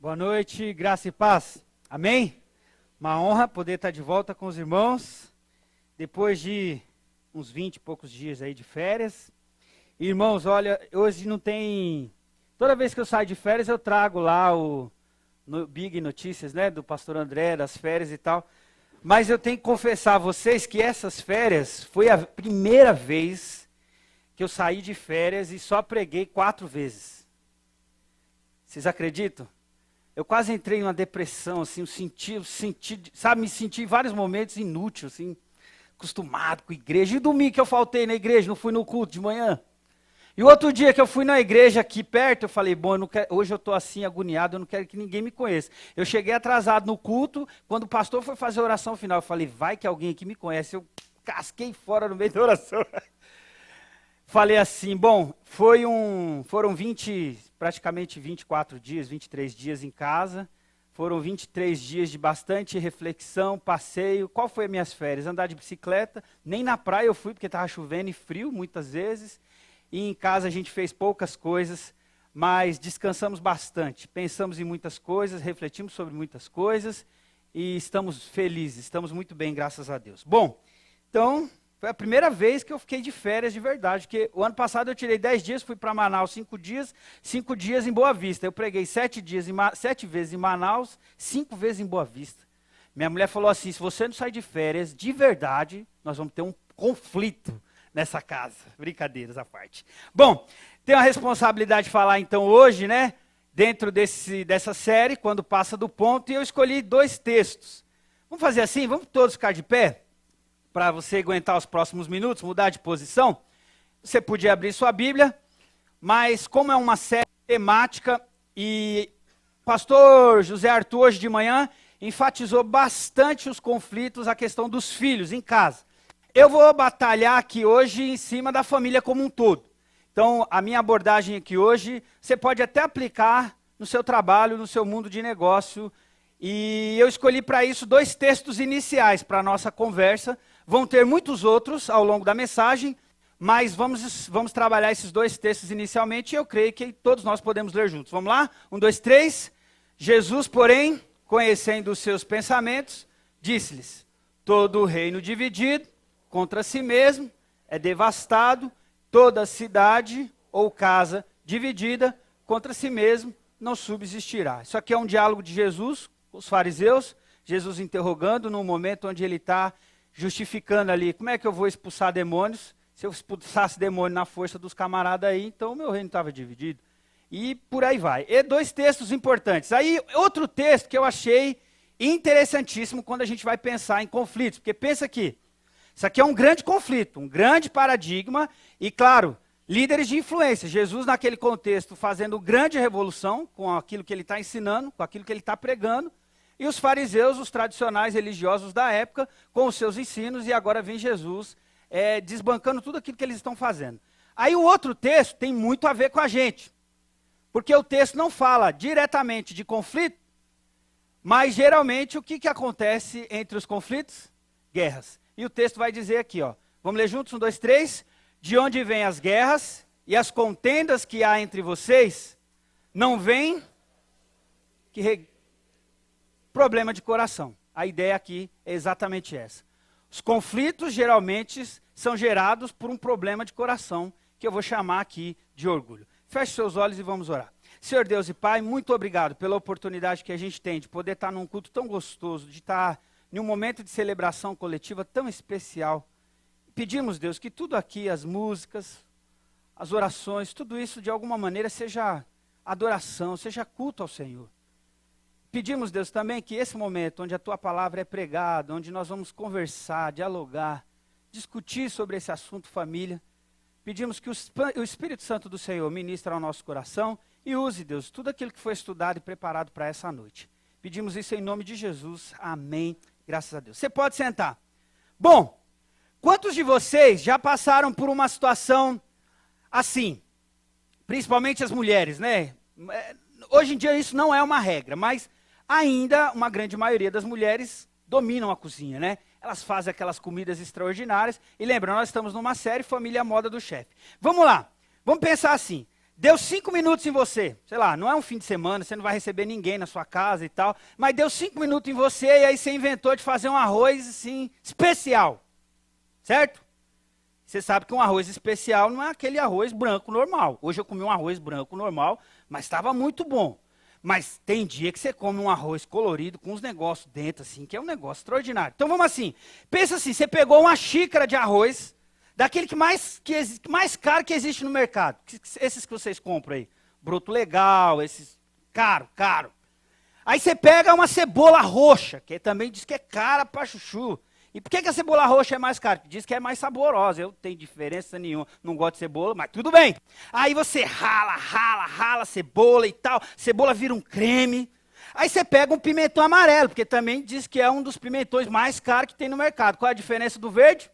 Boa noite, graça e paz. Amém? Uma honra poder estar de volta com os irmãos, depois de uns 20 e poucos dias aí de férias. Irmãos, olha, hoje não tem... Toda vez que eu saio de férias eu trago lá o Big Notícias, né, do pastor André, das férias e tal. Mas eu tenho que confessar a vocês que essas férias foi a primeira vez que eu saí de férias e só preguei 4 vezes. Vocês acreditam? Eu quase entrei em uma depressão, assim, me senti em vários momentos inútil, assim, acostumado com a igreja. E domingo que eu faltei na igreja, não fui no culto de manhã. E o outro dia que eu fui na igreja aqui perto, eu falei, bom, hoje eu estou assim, agoniado, eu não quero que ninguém me conheça. Eu cheguei atrasado no culto, quando o pastor foi fazer a oração final, eu falei, vai que alguém aqui me conhece. Eu casquei fora no meio da oração. Falei assim, bom, foram praticamente 24 dias, 23 dias em casa, foram 23 dias de bastante reflexão, passeio. Qual foi as minhas férias? Andar de bicicleta, nem na praia eu fui porque estava chovendo e frio muitas vezes, e em casa a gente fez poucas coisas, mas descansamos bastante, pensamos em muitas coisas, refletimos sobre muitas coisas e estamos felizes, estamos muito bem, graças a Deus. Bom, então... Foi a primeira vez que eu fiquei de férias de verdade, porque o ano passado eu tirei 10 dias, fui para Manaus 5 dias, 5 dias em Boa Vista. Eu preguei 7 vezes em Manaus, 5 vezes em Boa Vista. Minha mulher falou assim, se você não sair de férias, de verdade, nós vamos ter um conflito nessa casa. Brincadeiras à parte. Bom, tenho a responsabilidade de falar então hoje, né, dentro dessa série, quando passa do ponto, e eu escolhi 2 textos. Vamos fazer assim, vamos todos ficar de pé? Para você aguentar os próximos minutos, mudar de posição, você podia abrir sua Bíblia, mas como é uma série temática, e o pastor José Arthur hoje de manhã enfatizou bastante os conflitos, a questão dos filhos em casa. Eu vou batalhar aqui hoje em cima da família como um todo. Então, a minha abordagem aqui hoje, você pode até aplicar no seu trabalho, no seu mundo de negócio, e eu escolhi para isso 2 textos iniciais para a nossa conversa. Vão ter muitos outros ao longo da mensagem, mas vamos trabalhar esses 2 textos inicialmente e eu creio que todos nós podemos ler juntos. Vamos lá? 1, 2, 3. Jesus, porém, conhecendo os seus pensamentos, disse-lhes, todo reino dividido contra si mesmo é devastado, toda cidade ou casa dividida contra si mesmo não subsistirá. Isso aqui é um diálogo de Jesus com os fariseus, Jesus interrogando num momento onde ele está justificando ali, como é que eu vou expulsar demônios? Se eu expulsasse demônio na força dos camaradas aí, então o meu reino estava dividido. E por aí vai. E 2 textos importantes. Aí, outro texto que eu achei interessantíssimo quando a gente vai pensar em conflitos. Porque pensa aqui, isso aqui é um grande conflito, um grande paradigma. E claro, líderes de influência. Jesus naquele contexto fazendo grande revolução com aquilo que ele está ensinando, com aquilo que ele está pregando. E os fariseus, os tradicionais religiosos da época, com os seus ensinos, e agora vem Jesus desbancando tudo aquilo que eles estão fazendo. Aí o outro texto tem muito a ver com a gente, porque o texto não fala diretamente de conflito, mas geralmente o que acontece entre os conflitos? Guerras. E o texto vai dizer aqui, ó, vamos ler juntos, 1, 2, 3, de onde vêm as guerras e as contendas que há entre vocês, não vêm problema de coração. A ideia aqui é exatamente essa. Os conflitos geralmente são gerados por um problema de coração, que eu vou chamar aqui de orgulho. Feche seus olhos e vamos orar. Senhor Deus e Pai, muito obrigado pela oportunidade que a gente tem de poder estar num culto tão gostoso, de estar em um momento de celebração coletiva tão especial. Pedimos, Deus, que tudo aqui, as músicas, as orações, tudo isso de alguma maneira seja adoração, seja culto ao Senhor. Pedimos, Deus, também que esse momento onde a Tua palavra é pregada, onde nós vamos conversar, dialogar, discutir sobre esse assunto família, pedimos que o Espírito Santo do Senhor ministre ao nosso coração e use, Deus, tudo aquilo que foi estudado e preparado para essa noite. Pedimos isso em nome de Jesus. Amém. Graças a Deus. Você pode sentar. Bom, quantos de vocês já passaram por uma situação assim? Principalmente as mulheres, né? Hoje em dia isso não é uma regra, mas ainda uma grande maioria das mulheres dominam a cozinha, né? Elas fazem aquelas comidas extraordinárias. E lembra, nós estamos numa série Família Moda do Chefe. Vamos lá, vamos pensar assim. Deu 5 minutos em você, sei lá, não é um fim de semana, você não vai receber ninguém na sua casa e tal, mas deu 5 minutos em você e aí você inventou de fazer um arroz assim, especial, certo? Você sabe que um arroz especial não é aquele arroz branco normal. Hoje eu comi um arroz branco normal, mas estava muito bom. Mas tem dia que você come um arroz colorido com uns negócios dentro, assim, que é um negócio extraordinário. Então vamos assim, pensa assim, você pegou uma xícara de arroz, daquele que mais caro que existe no mercado. Esses que vocês compram aí, broto legal, esses caro. Aí você pega uma cebola roxa, que também diz que é cara pra chuchu. E por que a cebola roxa é mais cara? Diz que é mais saborosa. Eu não tenho diferença nenhuma. Não gosto de cebola, mas tudo bem. Aí você rala a cebola e tal. Cebola vira um creme. Aí você pega um pimentão amarelo, porque também diz que é um dos pimentões mais caros que tem no mercado. Qual é a diferença do verde?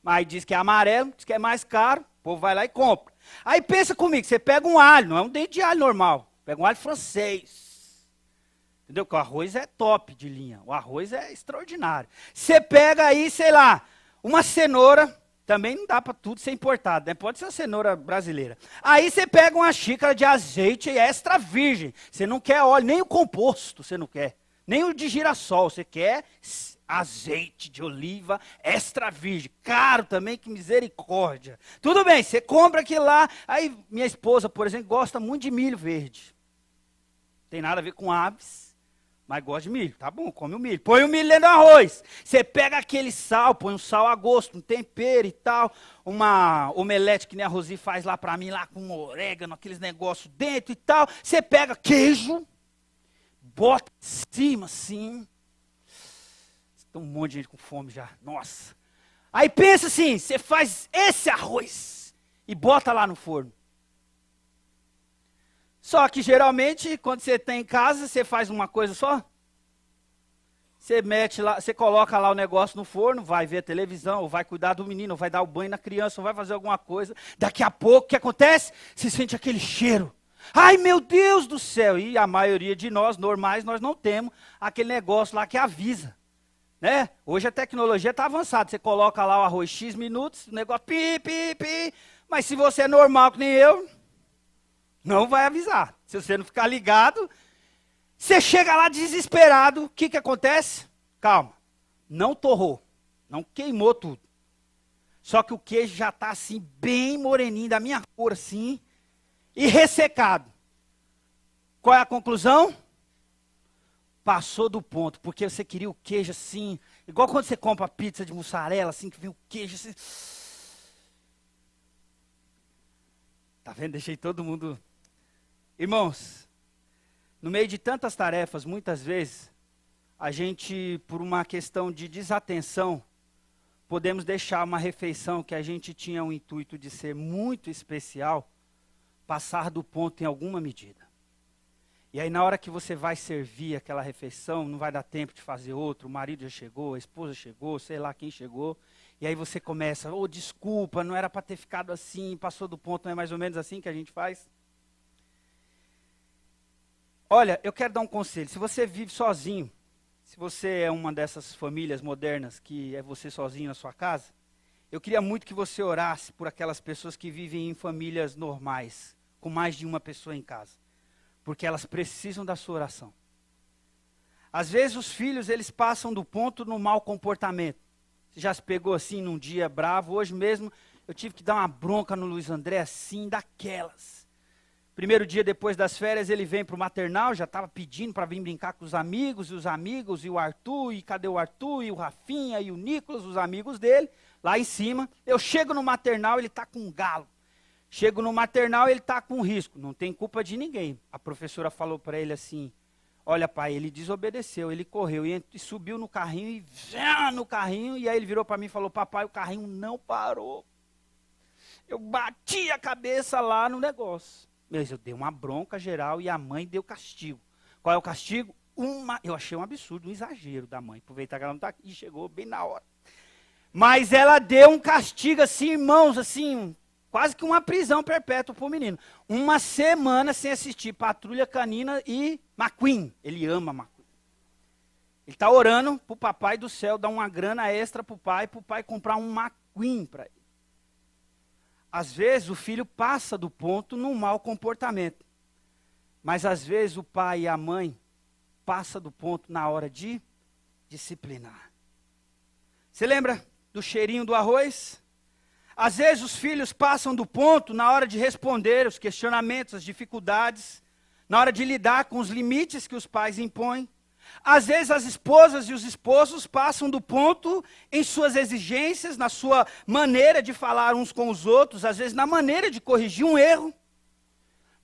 Aí diz que é amarelo, diz que é mais caro. O povo vai lá e compra. Aí pensa comigo, você pega um alho, não é um dente de alho normal. Pega um alho francês. Entendeu? Porque o arroz é top de linha. O arroz é extraordinário. Você pega aí, sei lá, uma cenoura. Também não dá para tudo ser importado, né? Pode ser uma cenoura brasileira. Aí você pega uma xícara de azeite extra virgem. Você não quer óleo, nem o composto você não quer. Nem o de girassol. Você quer azeite de oliva extra virgem. Caro também, que misericórdia. Tudo bem, você compra aquilo lá. Aí minha esposa, por exemplo, gosta muito de milho verde. Tem nada a ver com aves. Mas gosta de milho, tá bom, come o milho. Põe o milho dentro do arroz. Você pega aquele sal, põe um sal a gosto, um tempero e tal. Uma omelete que nem a Rosi faz lá pra mim, lá com orégano, aqueles negócios dentro e tal. Você pega queijo, bota em cima assim. Tem um monte de gente com fome já, nossa. Aí pensa assim, você faz esse arroz e bota lá no forno. Só que geralmente, quando você está em casa, você faz uma coisa só. Você mete lá, você coloca lá o negócio no forno, vai ver a televisão, ou vai cuidar do menino, ou vai dar o banho na criança, ou vai fazer alguma coisa. Daqui a pouco, o que acontece? Você sente aquele cheiro. Ai, meu Deus do céu! E a maioria de nós, normais, nós não temos aquele negócio lá que avisa. Né? Hoje a tecnologia está avançada. Você coloca lá o arroz X minutos, o negócio pi. Mas se você é normal que nem eu, não vai avisar. Se você não ficar ligado, você chega lá desesperado, o que acontece? Calma, não torrou, não queimou tudo. Só que o queijo já está assim, bem moreninho, da minha cor assim, e ressecado. Qual é a conclusão? Passou do ponto, porque você queria o queijo assim, igual quando você compra pizza de mussarela, assim, que vem o queijo assim. Tá vendo? Deixei todo mundo... Irmãos, no meio de tantas tarefas, muitas vezes, a gente, por uma questão de desatenção, podemos deixar uma refeição que a gente tinha o intuito de ser muito especial, passar do ponto em alguma medida. E aí na hora que você vai servir aquela refeição, não vai dar tempo de fazer outro, o marido já chegou, a esposa chegou, sei lá quem chegou, e aí você começa, desculpa, não era para ter ficado assim, passou do ponto, não é mais ou menos assim que a gente faz? Olha, eu quero dar um conselho. Se você vive sozinho, se você é uma dessas famílias modernas que é você sozinho na sua casa, eu queria muito que você orasse por aquelas pessoas que vivem em famílias normais, com mais de uma pessoa em casa, porque elas precisam da sua oração. Às vezes os filhos, eles passam do ponto no mau comportamento. Você já se pegou assim num dia bravo? Hoje mesmo eu tive que dar uma bronca no Luiz André assim, daquelas. Primeiro dia depois das férias, ele vem para o maternal, já estava pedindo para vir brincar com os amigos, e o Arthur, e cadê o Arthur, e o Rafinha, e o Nicolas, os amigos dele, lá em cima. Eu chego no maternal, ele está com um galo. Chego no maternal, ele está com risco. Não tem culpa de ninguém. A professora falou para ele assim, olha pai, ele desobedeceu, ele correu e subiu no carrinho, e aí ele virou para mim e falou, papai, o carrinho não parou. Eu bati a cabeça lá no negócio. Mas eu dei uma bronca geral e a mãe deu castigo. Qual é o castigo? Eu achei um absurdo, um exagero da mãe. Aproveitar que ela não está aqui, chegou bem na hora. Mas ela deu um castigo assim, irmãos, assim, quase que uma prisão perpétua para o menino. 1 semana sem assistir Patrulha Canina e McQueen. Ele ama McQueen. Ele está orando para o papai do céu dar uma grana extra para o pai comprar um McQueen para ele. às vezes o filho passa do ponto num mau comportamento. Mas às vezes o pai e a mãe passam do ponto na hora de disciplinar. Você lembra do cheirinho do arroz? Às vezes os filhos passam do ponto na hora de responder os questionamentos, as dificuldades, na hora de lidar com os limites que os pais impõem. Às vezes as esposas e os esposos passam do ponto em suas exigências, na sua maneira de falar uns com os outros, às vezes na maneira de corrigir um erro.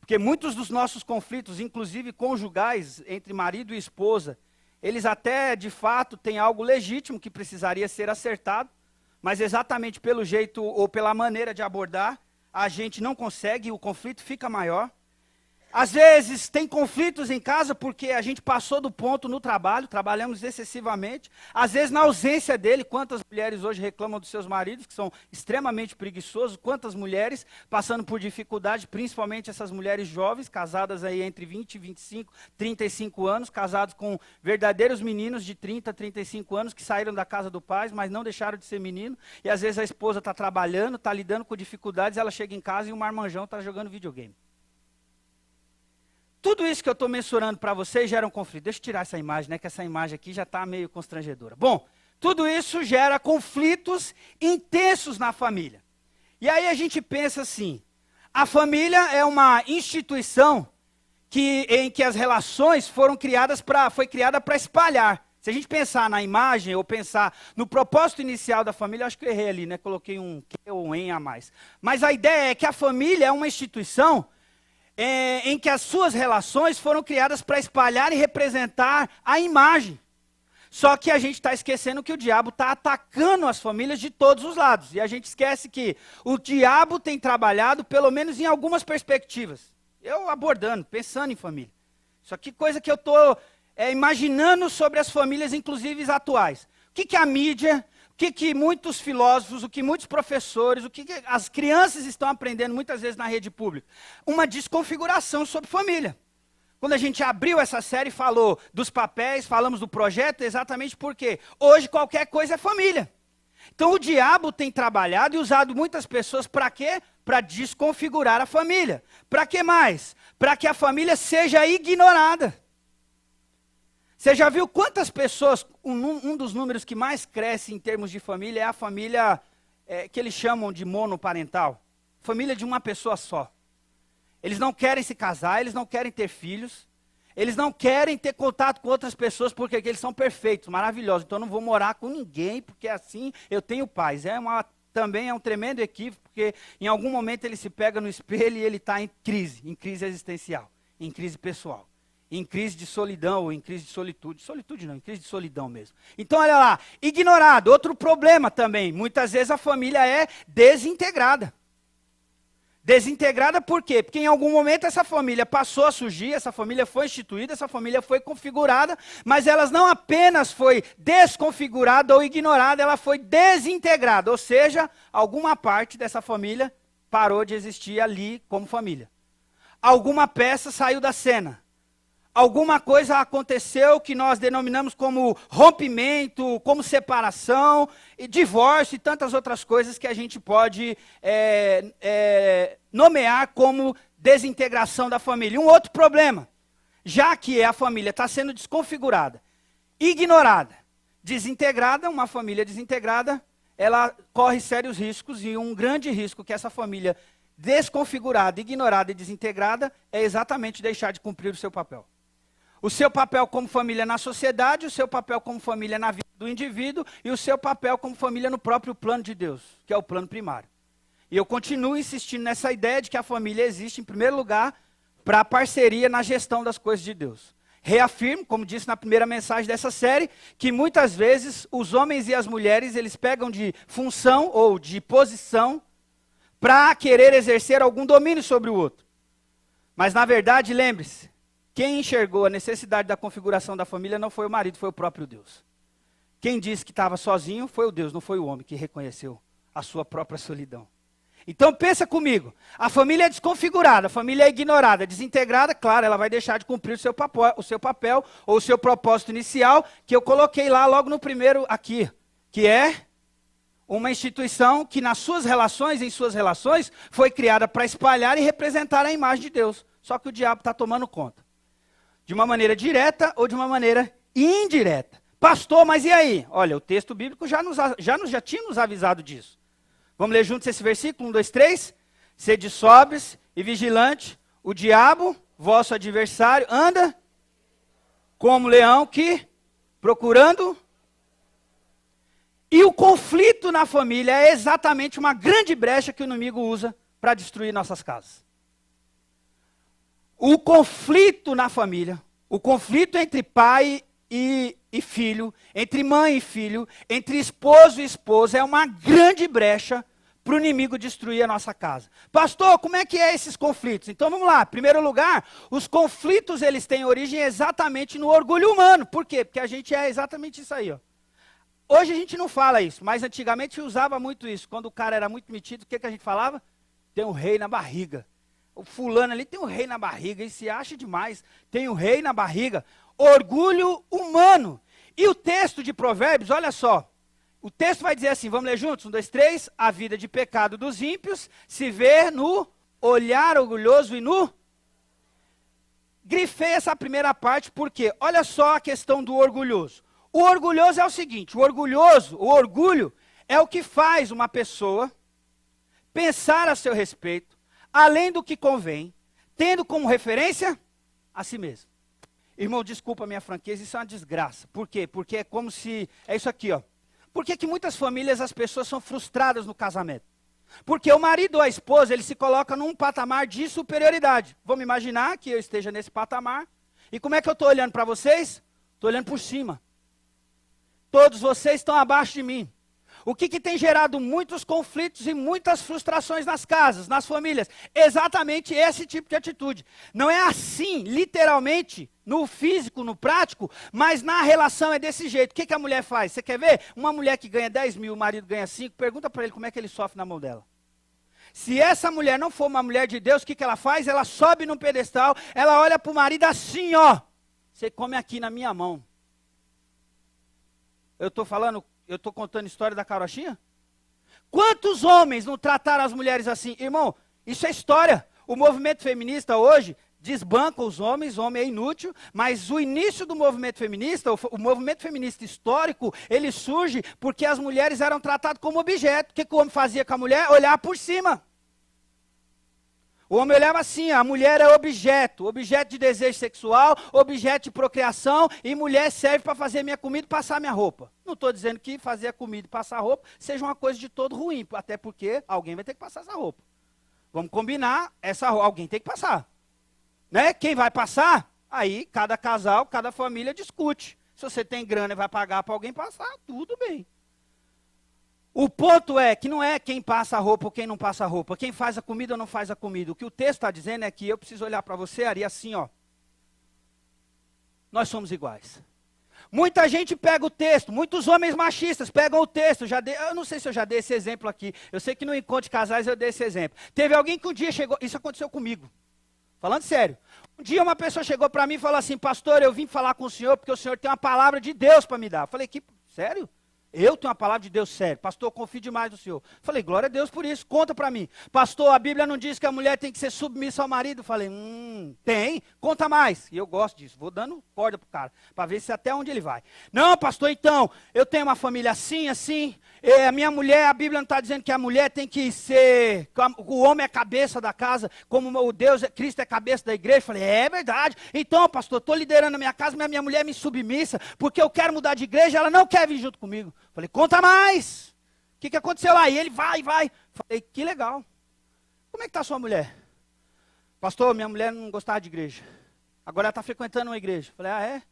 Porque muitos dos nossos conflitos, inclusive conjugais, entre marido e esposa, eles até de fato têm algo legítimo que precisaria ser acertado, mas exatamente pelo jeito ou pela maneira de abordar, a gente não consegue e o conflito fica maior. Às vezes tem conflitos em casa porque a gente passou do ponto no trabalho, trabalhamos excessivamente. Às vezes na ausência dele, quantas mulheres hoje reclamam dos seus maridos, que são extremamente preguiçosos, quantas mulheres passando por dificuldade, principalmente essas mulheres jovens, casadas aí entre 20, 25, 35 anos, casados com verdadeiros meninos de 30, 35 anos, que saíram da casa do pai, mas não deixaram de ser menino. E às vezes a esposa está trabalhando, está lidando com dificuldades, ela chega em casa e o marmanjão está jogando videogame. Tudo isso que eu estou mensurando para vocês gera um conflito. Deixa eu tirar essa imagem, né? Que essa imagem aqui já está meio constrangedora. Bom, tudo isso gera conflitos intensos na família. E aí a gente pensa assim, a família é uma instituição em que as relações foi criada para espalhar. Se a gente pensar na imagem ou pensar no propósito inicial da família, eu acho que eu errei ali, né? Coloquei um que ou um em a mais. Mas a ideia é que a família é uma instituição em que as suas relações foram criadas para espalhar e representar a imagem. Só que a gente está esquecendo que o diabo está atacando as famílias de todos os lados. E a gente esquece que o diabo tem trabalhado, pelo menos em algumas perspectivas. Eu abordando, pensando em família. Isso aqui é coisa que eu estou imaginando sobre as famílias, inclusive atuais. O que a mídia... O que muitos filósofos, o que muitos professores, o que as crianças estão aprendendo muitas vezes na rede pública? Uma desconfiguração sobre família. Quando a gente abriu essa série, falou dos papéis, falamos do projeto, exatamente porque hoje qualquer coisa é família. Então o diabo tem trabalhado e usado muitas pessoas para quê? Para desconfigurar a família. Para que mais? Para que a família seja ignorada. Você já viu quantas pessoas, um dos números que mais cresce em termos de família é a família que eles chamam de monoparental. Família de uma pessoa só. Eles não querem se casar, eles não querem ter filhos, eles não querem ter contato com outras pessoas porque eles são perfeitos, maravilhosos. Então eu não vou morar com ninguém porque assim eu tenho paz. Também é um tremendo equívoco porque em algum momento ele se pega no espelho e ele está em crise existencial, em crise pessoal. Em crise de solidão ou em crise de solitude. Solitude não, em crise de solidão mesmo. Então, olha lá, ignorado. Outro problema também. Muitas vezes a família é desintegrada. Desintegrada por quê? Porque em algum momento essa família passou a surgir, essa família foi instituída, essa família foi configurada, mas ela não apenas foi desconfigurada ou ignorada, ela foi desintegrada. Ou seja, alguma parte dessa família parou de existir ali como família. Alguma peça saiu da cena. Alguma coisa aconteceu que nós denominamos como rompimento, como separação, divórcio e tantas outras coisas que a gente pode nomear como desintegração da família. Um outro problema, já que a família está sendo desconfigurada, ignorada, desintegrada, uma família desintegrada, ela corre sérios riscos e um grande risco que essa família desconfigurada, ignorada e desintegrada é exatamente deixar de cumprir o seu papel. O seu papel como família na sociedade, o seu papel como família na vida do indivíduo e o seu papel como família no próprio plano de Deus, que é o plano primário. E eu continuo insistindo nessa ideia de que a família existe, em primeiro lugar, para a parceria na gestão das coisas de Deus. Reafirmo, como disse na primeira mensagem dessa série, que muitas vezes os homens e as mulheres, eles pegam de função ou de posição para querer exercer algum domínio sobre o outro. Mas na verdade, lembre-se, quem enxergou a necessidade da configuração da família não foi o marido, foi o próprio Deus. Quem disse que estava sozinho foi o Deus, não foi o homem que reconheceu a sua própria solidão. Então pensa comigo, a família é desconfigurada, a família é ignorada, desintegrada, claro, ela vai deixar de cumprir o seu papel ou o seu propósito inicial, que eu coloquei lá logo no primeiro aqui, que é Uma instituição que nas suas relações, em suas relações, foi criada para espalhar e representar a imagem de Deus. Só que o diabo está tomando conta. De uma maneira direta ou de uma maneira indireta. Pastor, mas e aí? Olha, o texto bíblico já tinha nos avisado disso. Vamos ler juntos esse versículo? 1, 2, 3. Sede sóbrios e vigilante. O diabo, vosso adversário, anda como leão que procurando. E o conflito na família é exatamente uma grande brecha que o inimigo usa para destruir nossas casas. O conflito na família, o conflito entre pai e filho, entre mãe e filho, entre esposo e esposa, é uma grande brecha para o inimigo destruir a nossa casa. Pastor, como é que é esses conflitos? Então vamos lá. Em primeiro lugar, os conflitos eles têm origem exatamente no orgulho humano. Por quê? Porque a gente é exatamente isso aí, ó. Hoje a gente não fala isso, mas antigamente usava muito isso. Quando o cara era muito metido, o que a gente falava? Tem um rei na barriga. O fulano ali tem um rei na barriga, e se acha demais. Tem um rei na barriga. Orgulho humano. E o texto de Provérbios, olha só. O texto vai dizer assim, vamos ler juntos? 1, 2, 3. A vida de pecado dos ímpios se vê no olhar orgulhoso e no... Grifei essa primeira parte porque, olha só a questão do orgulhoso. O orgulhoso é o seguinte, o orgulho é o que faz uma pessoa pensar a seu respeito, além do que convém, tendo como referência a si mesmo. Irmão, desculpa a minha franqueza, isso é uma desgraça. Por quê? Porque é como se, é isso aqui, ó. Por que que muitas famílias as pessoas são frustradas no casamento? Porque o marido ou a esposa, ele se coloca num patamar de superioridade. Vamos imaginar que eu esteja nesse patamar, e como é que eu estou olhando para vocês? Estou olhando por cima. Todos vocês estão abaixo de mim. O que tem gerado muitos conflitos e muitas frustrações nas casas, nas famílias? Exatamente esse tipo de atitude. Não é assim, literalmente, no físico, no prático, mas na relação é desse jeito. O que a mulher faz? Você quer ver? Uma mulher que ganha 10 mil, o marido ganha 5, pergunta para ele como é que ele sofre na mão dela. Se essa mulher não for uma mulher de Deus, o que ela faz? Ela sobe num pedestal, ela olha para o marido assim, ó. Você come aqui na minha mão. Eu estou contando a história da carochinha? Quantos homens não trataram as mulheres assim? Irmão, isso é história. O movimento feminista hoje desbanca os homens, homem é inútil, mas o início do movimento feminista, o movimento feminista histórico, ele surge porque as mulheres eram tratadas como objeto. O que o homem fazia com a mulher? Olhar por cima. O homem olhava assim, a mulher é objeto de desejo sexual, objeto de procriação, e mulher serve para fazer minha comida e passar minha roupa. Não estou dizendo que fazer a comida e passar a roupa seja uma coisa de todo ruim, até porque alguém vai ter que passar essa roupa. Vamos combinar, essa roupa, alguém tem que passar. Né? Quem vai passar? Aí cada casal, cada família discute. Se você tem grana e vai pagar para alguém passar, tudo bem. O ponto é que não é quem passa a roupa ou quem não passa a roupa, quem faz a comida ou não faz a comida. O que o texto está dizendo é que eu preciso olhar para você, Ari, assim, ó. Nós somos iguais. Muita gente pega o texto, muitos homens machistas pegam o texto. Eu não sei se eu já dei esse exemplo aqui. Eu sei que no Encontro de Casais eu dei esse exemplo. Teve alguém que um dia chegou, isso aconteceu comigo. Falando sério. Um dia uma pessoa chegou para mim e falou assim, pastor, eu vim falar com o senhor porque o senhor tem uma palavra de Deus para me dar. Eu falei, sério? Eu tenho uma palavra de Deus sério. Pastor, eu confio demais no senhor. Falei, glória a Deus por isso, conta para mim. Pastor, a Bíblia não diz que a mulher tem que ser submissa ao marido? Falei, tem, conta mais. E eu gosto disso, vou dando corda pro cara, para ver se até onde ele vai. Não, pastor, então, eu tenho uma família assim, a minha mulher, a Bíblia não está dizendo que a mulher tem que ser, o homem é a cabeça da casa, como o Deus, Cristo é a cabeça da igreja. Falei, é verdade. Então, pastor, estou liderando a minha casa, mas a minha mulher me submissa, porque eu quero mudar de igreja, ela não quer vir junto comigo. Falei, conta mais. O que aconteceu lá? E ele vai. Falei, que legal. Como é que está a sua mulher? Pastor, minha mulher não gostava de igreja. Agora ela está frequentando uma igreja. Falei, é?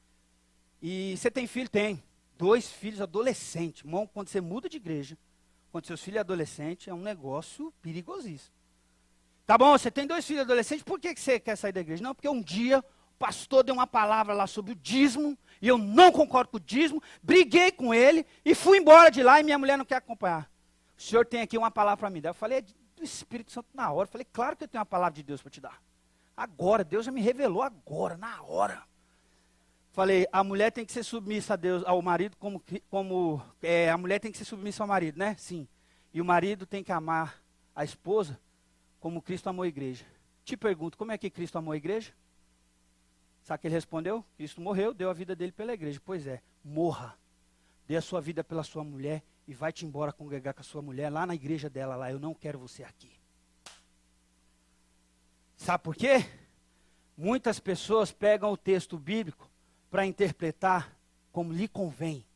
E você tem filho? Tem. 2 filhos adolescentes. Irmão, quando você muda de igreja, quando seus filhos adolescentes, é um negócio perigosíssimo. Tá bom, você tem 2 filhos adolescentes, por que você quer sair da igreja? Não, porque um dia o pastor deu uma palavra lá sobre o dízimo, e eu não concordo com o dízimo, briguei com ele, e fui embora de lá, e minha mulher não quer acompanhar. O senhor tem aqui uma palavra para me dar. Eu falei, é do Espírito Santo na hora. Eu falei, claro que eu tenho uma palavra de Deus para te dar. Agora, Deus já me revelou agora, na hora. Falei, a mulher tem que ser submissa a Deus, ao marido, a mulher tem que ser submissa ao marido, né? Sim. E o marido tem que amar a esposa como Cristo amou a igreja. Te pergunto, como é que Cristo amou a igreja? Sabe o que ele respondeu? Cristo morreu, deu a vida dele pela igreja. Pois é, morra. Dê a sua vida pela sua mulher e vai-te embora congregar com a sua mulher lá na igreja dela lá. Eu não quero você aqui. Sabe por quê? Muitas pessoas pegam o texto bíblico para interpretar como lhe convém.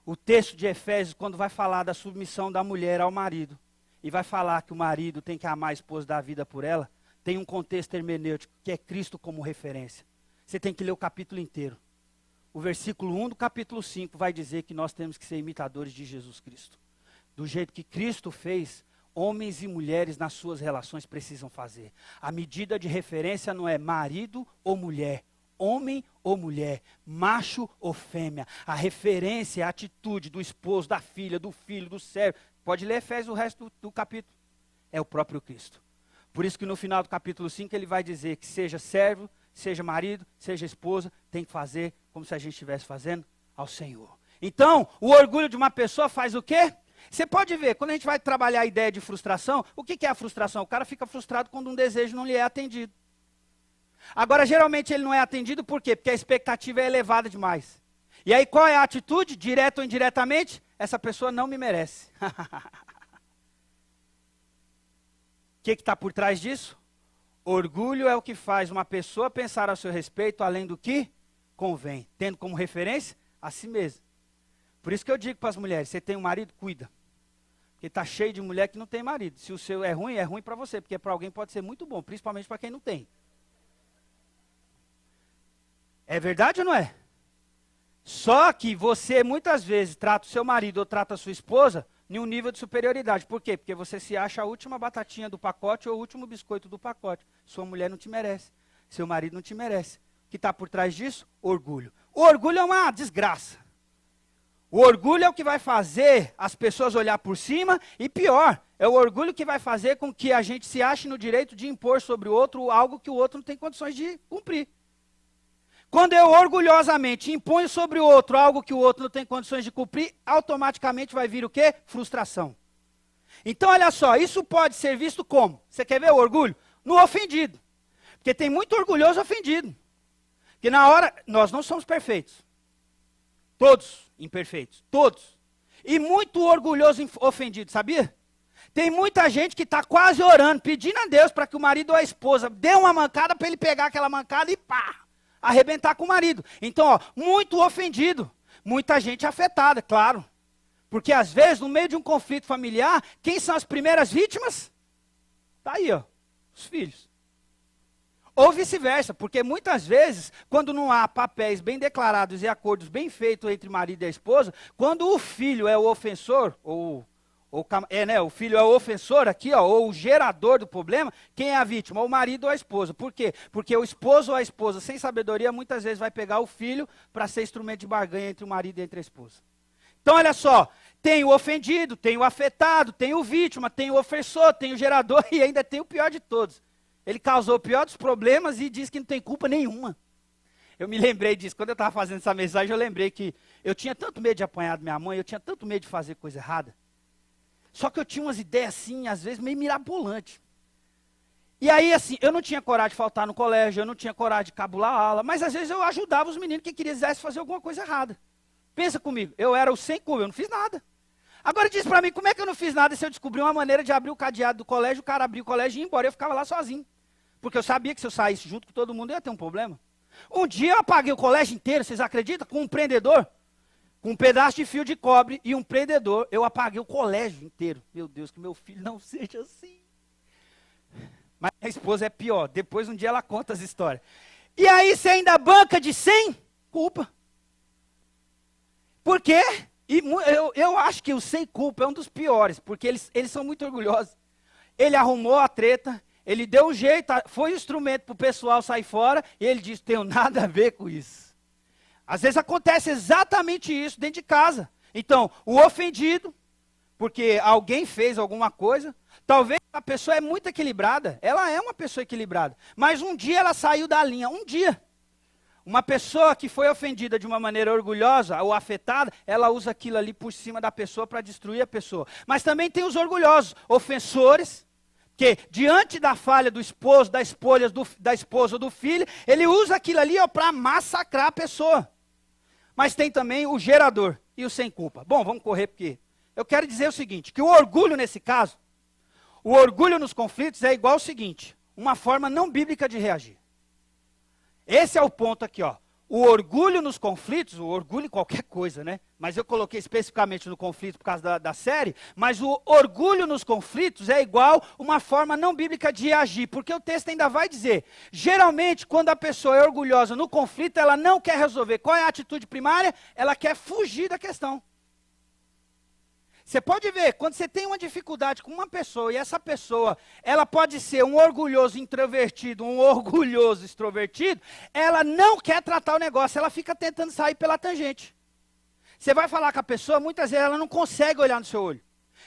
O texto de Efésios, quando vai falar da submissão da mulher ao marido, e vai falar que o marido tem que amar a esposa, dar a vida por ela, tem um contexto hermenêutico, que é Cristo como referência. Você tem que ler o capítulo inteiro. O versículo 1 do capítulo 5 vai dizer que nós temos que ser imitadores de Jesus Cristo. Do jeito que Cristo fez, homens e mulheres nas suas relações precisam fazer. A medida de referência não é marido ou mulher, homem ou mulher, macho ou fêmea. A referência é a atitude do esposo, da filha, do filho, do servo. Pode ler Efésios o resto do capítulo. É o próprio Cristo. Por isso que no final do capítulo 5 ele vai dizer que seja servo, seja marido, seja esposa, tem que fazer como se a gente estivesse fazendo ao Senhor. Então, o orgulho de uma pessoa faz o quê? Você pode ver, quando a gente vai trabalhar a ideia de frustração, o que é a frustração? O cara fica frustrado quando um desejo não lhe é atendido. Agora, geralmente ele não é atendido por quê? Porque a expectativa é elevada demais. E aí qual é a atitude, direta ou indiretamente? Essa pessoa não me merece. O que está por trás disso? Orgulho é o que faz uma pessoa pensar a seu respeito além do que convém, tendo como referência a si mesma. Por isso que eu digo para as mulheres, você tem um marido, cuida. Porque está cheio de mulher que não tem marido. Se o seu é ruim para você, porque para alguém pode ser muito bom, principalmente para quem não tem. É verdade ou não é? Só que você muitas vezes trata o seu marido ou trata a sua esposa em um nível de superioridade. Por quê? Porque você se acha a última batatinha do pacote ou o último biscoito do pacote. Sua mulher não te merece. Seu marido não te merece. O que está por trás disso? Orgulho. O orgulho é uma desgraça. O orgulho é o que vai fazer as pessoas olhar por cima e pior, é o orgulho que vai fazer com que a gente se ache no direito de impor sobre o outro algo que o outro não tem condições de cumprir. Quando eu orgulhosamente imponho sobre o outro algo que o outro não tem condições de cumprir, automaticamente vai vir o quê? Frustração. Então, olha só, isso pode ser visto como? Você quer ver o orgulho? No ofendido. Porque tem muito orgulhoso ofendido. Porque na hora, nós não somos perfeitos. Todos imperfeitos, todos. E muito orgulhoso ofendido, sabia? Tem muita gente que está quase orando, pedindo a Deus para que o marido ou a esposa dê uma mancada para ele pegar aquela mancada e pá! Arrebentar com o marido. Então, ó, muito ofendido, muita gente afetada, claro. Porque às vezes, no meio de um conflito familiar, quem são as primeiras vítimas? Está aí, ó, os filhos. Ou vice-versa, porque muitas vezes, quando não há papéis bem declarados e acordos bem feitos entre marido e a esposa, quando o filho é o ofensor, o filho é o ofensor aqui, ó, ou o gerador do problema, quem é a vítima? O marido ou a esposa. Por quê? Porque o esposo ou a esposa, sem sabedoria, muitas vezes vai pegar o filho para ser instrumento de barganha entre o marido e entre a esposa. Então, olha só, tem o ofendido, tem o afetado, tem o vítima, tem o ofensor, tem o gerador e ainda tem o pior de todos. Ele causou o pior dos problemas e diz que não tem culpa nenhuma. Eu me lembrei disso, quando eu estava fazendo essa mensagem, eu lembrei que eu tinha tanto medo de apanhar da minha mãe, eu tinha tanto medo de fazer coisa errada. Só que eu tinha umas ideias assim, às vezes meio mirabolantes. E aí assim, eu não tinha coragem de faltar no colégio, eu não tinha coragem de cabular a aula, mas às vezes eu ajudava os meninos que quisessem fazer alguma coisa errada. Pensa comigo, eu era o sem culpa, eu não fiz nada. Agora diz pra mim, como é que eu não fiz nada se eu descobri uma maneira de abrir o cadeado do colégio, o cara abriu o colégio e ia embora, eu ficava lá sozinho. Porque eu sabia que se eu saísse junto com todo mundo, eu ia ter um problema. Um dia eu apaguei o colégio inteiro, vocês acreditam? Com um prendedor, com um pedaço de fio de cobre e um prendedor, eu apaguei o colégio inteiro. Meu Deus, que meu filho não seja assim. Mas a esposa é pior, depois um dia ela conta as histórias. E aí você ainda banca de 100? Culpa. Por quê? E eu acho que o sem culpa é um dos piores, porque eles são muito orgulhosos. Ele arrumou a treta, ele deu um jeito, foi um instrumento para o pessoal sair fora, e ele disse, tenho nada a ver com isso. Às vezes acontece exatamente isso dentro de casa. Então, o ofendido, porque alguém fez alguma coisa, talvez a pessoa é muito equilibrada, ela é uma pessoa equilibrada, mas um dia ela saiu da linha, um dia. Uma pessoa que foi ofendida de uma maneira orgulhosa ou afetada, ela usa aquilo ali por cima da pessoa para destruir a pessoa. Mas também tem os orgulhosos, ofensores, que diante da falha do esposo, da esposa ou do filho, ele usa aquilo ali para massacrar a pessoa. Mas tem também o gerador e o sem culpa. Bom, vamos correr porque eu quero dizer o seguinte, que o orgulho nesse caso, o orgulho nos conflitos é igual ao seguinte, uma forma não bíblica de reagir. Esse é o ponto aqui, ó. O orgulho nos conflitos, o orgulho em qualquer coisa, né? Mas eu coloquei especificamente no conflito por causa da série, mas o orgulho nos conflitos é igual uma forma não bíblica de agir, porque o texto ainda vai dizer, geralmente quando a pessoa é orgulhosa no conflito, ela não quer resolver. Qual é a atitude primária? Ela quer fugir da questão. Você pode ver, quando você tem uma dificuldade com uma pessoa, e essa pessoa, ela pode ser um orgulhoso introvertido, um orgulhoso extrovertido, ela não quer tratar o negócio, ela fica tentando sair pela tangente. Você vai falar com a pessoa, muitas vezes ela não consegue olhar no seu olho.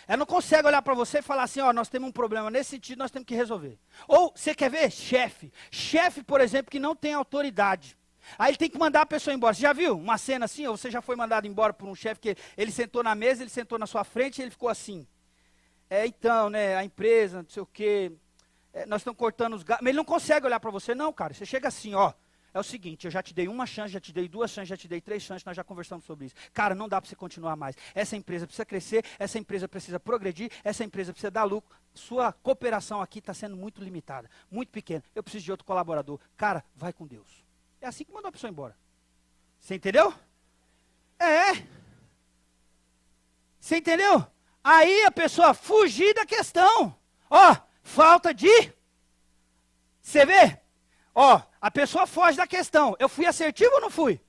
Ela não consegue olhar para você e falar assim, ó, nós temos um problema nesse sentido, nós temos que resolver. Ou, você quer ver? Chefe. Chefe, por exemplo, que não tem autoridade. Aí ele tem que mandar a pessoa embora. Você já viu uma cena assim? Ou você já foi mandado embora por um chefe que ele sentou na mesa, ele sentou na sua frente e ele ficou assim. Então, né, a empresa, não sei o quê, nós estamos cortando os gastos. Mas ele não consegue olhar para você, não, cara. Você chega assim, ó. É o seguinte, eu já te dei uma chance, já te dei 2 chances, já te dei 3 chances, nós já conversamos sobre isso. Cara, não dá para você continuar mais. Essa empresa precisa crescer, essa empresa precisa progredir, essa empresa precisa dar lucro. Sua cooperação aqui está sendo muito limitada, muito pequena. Eu preciso de outro colaborador. Cara, vai com Deus. É assim que mandou a pessoa embora. Você entendeu? Você entendeu? Aí a pessoa fugir da questão. Ó, falta de... Você vê? Ó, a pessoa foge da questão. Eu fui assertivo ou não fui?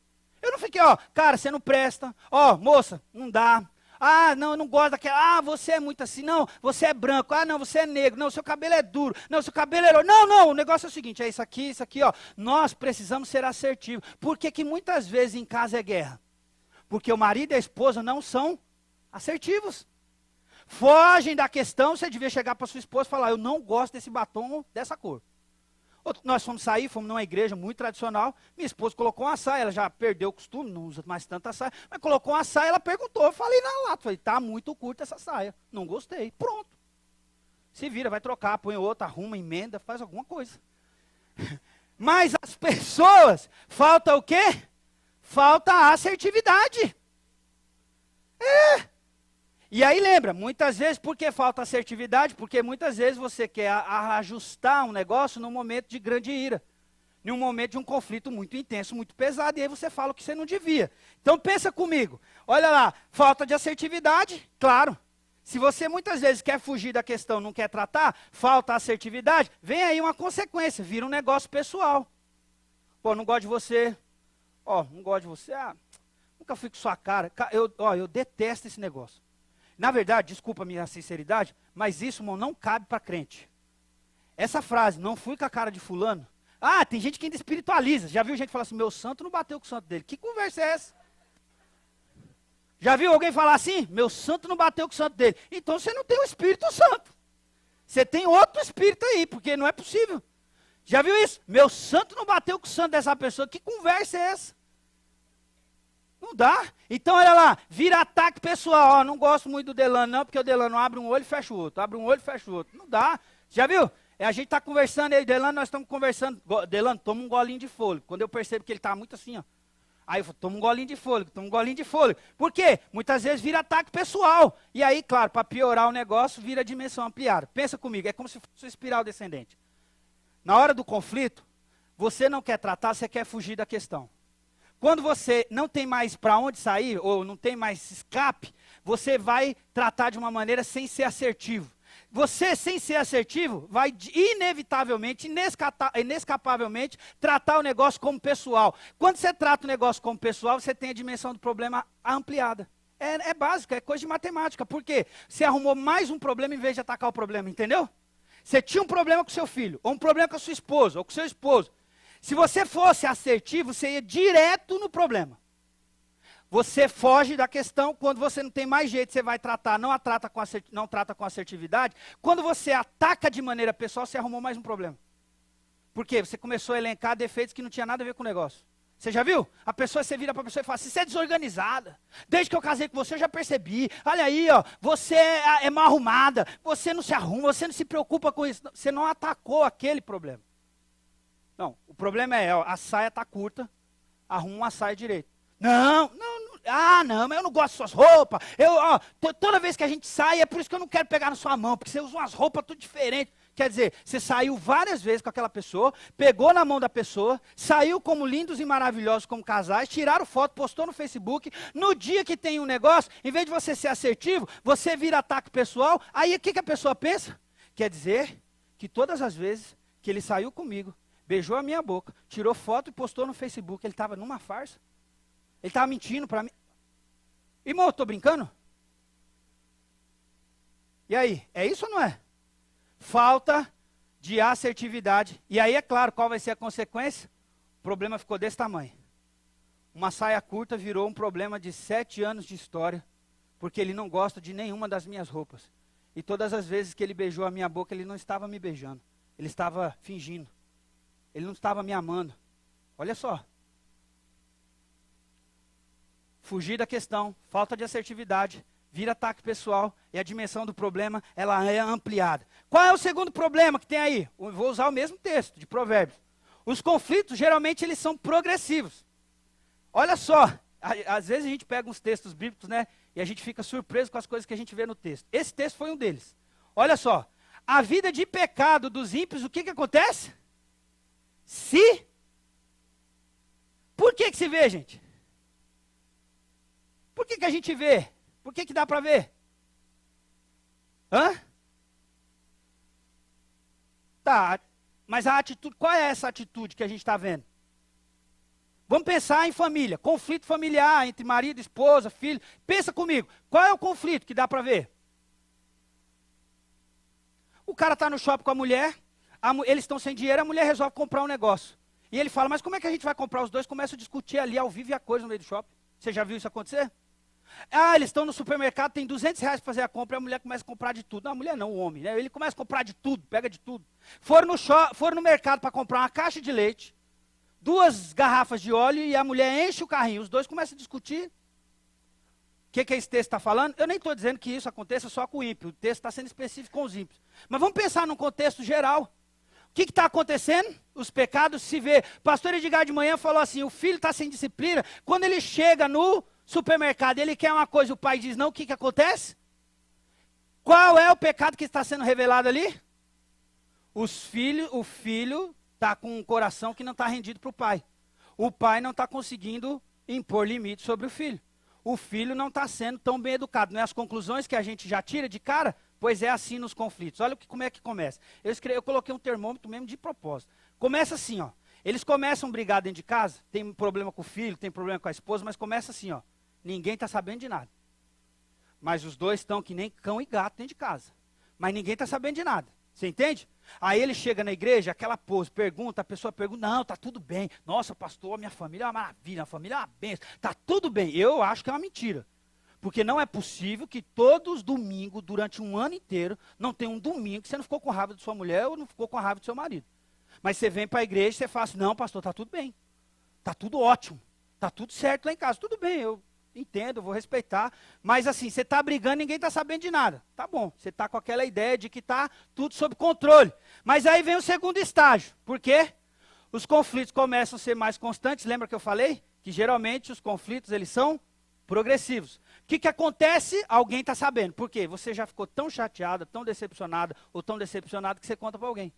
Eu não fiquei, ó, cara, você não presta. Ó, moça, não dá. Ah, não, eu não gosto daquela. Ah, você é muito assim. Não, você é branco. Ah, não, você é negro. Não, seu cabelo é duro. Não, seu cabelo é... Não, não, o negócio é o seguinte, é isso aqui, ó. Nós precisamos ser assertivos. Por que que muitas vezes em casa é guerra? Porque o marido e a esposa não são assertivos. Fogem da questão, você devia chegar para sua esposa e falar, eu não gosto desse batom dessa cor. Nós fomos sair, fomos numa igreja muito tradicional, minha esposa colocou uma saia, ela já perdeu o costume, não usa mais tanta saia, mas colocou uma saia, ela perguntou, eu falei na lata, falei, tá muito curta essa saia, não gostei, pronto. Se vira, vai trocar, põe outra, arruma, emenda, faz alguma coisa. Mas as pessoas, falta o quê? Falta a assertividade. E aí lembra, muitas vezes, por que falta assertividade? Porque muitas vezes você quer ajustar um negócio num momento de grande ira. Num momento de um conflito muito intenso, muito pesado, e aí você fala o que você não devia. Então pensa comigo, olha lá, falta de assertividade, claro. Se você muitas vezes quer fugir da questão, não quer tratar, falta assertividade, vem aí uma consequência, vira um negócio pessoal. Pô, não gosto de você, não gosto de você, nunca fui com sua cara, eu detesto esse negócio. Na verdade, desculpa a minha sinceridade, mas isso, irmão, não cabe para crente. Essa frase, não fui com a cara de fulano. Tem gente que ainda espiritualiza. Já viu gente falar assim, meu santo não bateu com o santo dele. Que conversa é essa? Já viu alguém falar assim? Meu santo não bateu com o santo dele. Então você não tem o Espírito Santo. Você tem outro espírito aí, porque não é possível. Já viu isso? Meu santo não bateu com o santo dessa pessoa. Que conversa é essa? Não dá. Então, olha lá, vira ataque pessoal. Não gosto muito do Delano, não, porque o Delano abre um olho e fecha o outro. Abre um olho e fecha o outro. Não dá. Já viu? A gente está conversando, eu e Delano, nós estamos conversando. Delano, toma um golinho de fôlego. Quando eu percebo que ele está muito assim, ó. Aí eu falo, toma um golinho de fôlego, toma um golinho de fôlego. Por quê? Muitas vezes vira ataque pessoal. E aí, claro, para piorar o negócio, vira dimensão ampliada. Pensa comigo, é como se fosse uma espiral descendente. Na hora do conflito, você não quer tratar, você quer fugir da questão. Quando você não tem mais para onde sair, ou não tem mais escape, você vai tratar de uma maneira sem ser assertivo. Você, sem ser assertivo, vai inevitavelmente, inescapavelmente, tratar o negócio como pessoal. Quando você trata o negócio como pessoal, você tem a dimensão do problema ampliada. É básico, é coisa de matemática. Por quê? Você arrumou mais um problema em vez de atacar o problema, entendeu? Você tinha um problema com seu filho, ou um problema com a sua esposa, ou com seu esposo. Se você fosse assertivo, você ia direto no problema. Você foge da questão, quando você não tem mais jeito, você vai tratar, não trata com assertividade. Quando você ataca de maneira pessoal, você arrumou mais um problema. Por quê? Você começou a elencar defeitos que não tinha nada a ver com o negócio. Você já viu? A pessoa, você vira para a pessoa e fala assim, você é desorganizada. Desde que eu casei com você, eu já percebi. Olha aí, ó, você é mal arrumada, você não se arruma, você não se preocupa com isso. Você não atacou aquele problema. Não, o problema é, ó, a saia está curta, arruma uma saia direito. Não, mas eu não gosto de suas roupas. Toda vez que a gente sai, é por isso que eu não quero pegar na sua mão, porque você usa umas roupas tudo diferentes. Quer dizer, você saiu várias vezes com aquela pessoa, pegou na mão da pessoa, saiu como lindos e maravilhosos como casais, tiraram foto, postou no Facebook. No dia que tem um negócio, em vez de você ser assertivo, você vira ataque pessoal. Aí o que a pessoa pensa? Quer dizer que todas as vezes que ele saiu comigo, beijou a minha boca, tirou foto e postou no Facebook, ele estava numa farsa. Ele estava mentindo para mim. Irmão, eu estou brincando? E aí, é isso ou não é? Falta de assertividade. E aí, é claro, qual vai ser a consequência? O problema ficou desse tamanho. Uma saia curta virou um problema de 7 anos de história, porque ele não gosta de nenhuma das minhas roupas. E todas as vezes que ele beijou a minha boca, ele não estava me beijando. Ele estava fingindo. Ele não estava me amando. Olha só. Fugir da questão, falta de assertividade, vira ataque pessoal e a dimensão do problema, ela é ampliada. Qual é o segundo problema que tem aí? Eu vou usar o mesmo texto de Provérbios. Os conflitos, geralmente, eles são progressivos. Olha só, às vezes a gente pega uns textos bíblicos, né, e a gente fica surpreso com as coisas que a gente vê no texto. Esse texto foi um deles. Olha só, a vida de pecado dos ímpios, o que acontece? Por que se vê, gente? Por que a gente vê? Por que dá para ver? Tá, mas a atitude, qual é essa atitude que a gente está vendo? Vamos pensar em família, conflito familiar entre marido, esposa, filho. Pensa comigo, qual é o conflito que dá para ver? O cara está no shopping com a mulher, eles estão sem dinheiro, a mulher resolve comprar um negócio. E ele fala, mas como é que a gente vai comprar? Os dois começam a discutir ali ao vivo e a coisa no meio do shopping. Você já viu isso acontecer? Eles estão no supermercado, tem R$200 para fazer a compra, e a mulher começa a comprar de tudo. Não, a mulher não, o homem, né? Ele começa a comprar de tudo, pega de tudo. Foram no mercado para comprar uma caixa de leite, 2 garrafas de óleo, e a mulher enche o carrinho. Os dois começam a discutir. O que esse texto está falando? Eu nem estou dizendo que isso aconteça só com o ímpio. O texto está sendo específico com os ímpios. Mas vamos pensar num contexto geral. O que está acontecendo? Os pecados se vê. Pastor Edgar de manhã falou assim, o filho está sem disciplina. Quando ele chega no supermercado, ele quer uma coisa, o pai diz não, o que acontece? Qual é o pecado que está sendo revelado ali? O filho está com um coração que não está rendido para o pai. O pai não está conseguindo impor limites sobre o filho. O filho não está sendo tão bem educado. Não é as conclusões que a gente já tira de cara? Pois é assim nos conflitos. Olha como é que começa. Eu coloquei um termômetro mesmo de propósito. Começa assim, ó. Eles começam a brigar dentro de casa, tem um problema com o filho, tem problema com a esposa, mas começa assim, ó. Ninguém está sabendo de nada. Mas os dois estão que nem cão e gato dentro de casa. Mas ninguém está sabendo de nada. Você entende? Aí ele chega na igreja, aquela pose, pergunta, a pessoa pergunta, não, está tudo bem. Nossa, pastor, minha família é uma maravilha, a família é uma bênção. Está tudo bem. Eu acho que é uma mentira. Porque não é possível que todos os domingos, durante um ano inteiro, não tenha um domingo que você não ficou com raiva de sua mulher ou não ficou com raiva do seu marido. Mas você vem para a igreja e você fala assim, não, pastor, está tudo bem. Está tudo ótimo. Está tudo certo lá em casa. Tudo bem, eu entendo, vou respeitar. Mas assim, você está brigando, ninguém está sabendo de nada. Tá bom, você está com aquela ideia de que está tudo sob controle. Mas aí vem o segundo estágio. Por quê? Os conflitos começam a ser mais constantes. Lembra que eu falei? Que geralmente os conflitos, eles são progressivos. O que acontece? Alguém está sabendo. Por quê? Você já ficou tão chateada, tão decepcionada, ou tão decepcionado que você conta para alguém.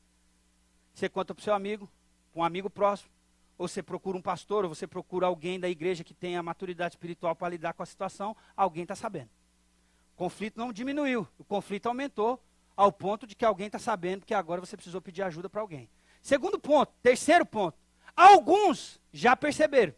Você conta para o seu amigo, um amigo próximo. Ou você procura um pastor, ou você procura alguém da igreja que tenha maturidade espiritual para lidar com a situação. Alguém está sabendo. O conflito não diminuiu. O conflito aumentou ao ponto de que alguém está sabendo que agora você precisou pedir ajuda para alguém. Segundo ponto. Terceiro ponto. Alguns já perceberam.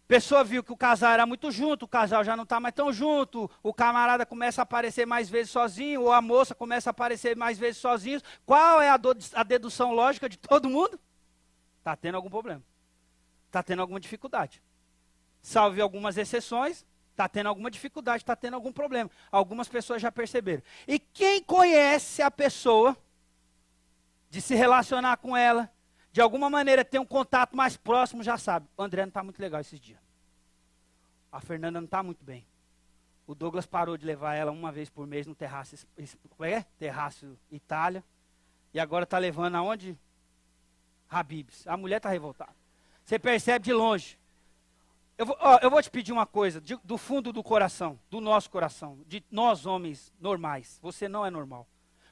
A pessoa viu que o casal era muito junto, o casal já não está mais tão junto, o camarada começa a aparecer mais vezes sozinho, ou a moça começa a aparecer mais vezes sozinho. Qual é a dedução lógica de todo mundo? Está tendo algum problema. Está tendo alguma dificuldade. Salve algumas exceções, está tendo alguma dificuldade, está tendo algum problema. Algumas pessoas já perceberam. E quem conhece a pessoa, de se relacionar com ela, de alguma maneira tem um contato mais próximo, já sabe. O André não está muito legal esses dias. A Fernanda não está muito bem. O Douglas parou de levar ela uma vez por mês no terraço, Terraço Itália. E agora está levando aonde? Habib's. A mulher está revoltada. Você percebe de longe. Eu vou te pedir uma coisa, do fundo do coração, do nosso coração, de nós homens normais. Você não é normal.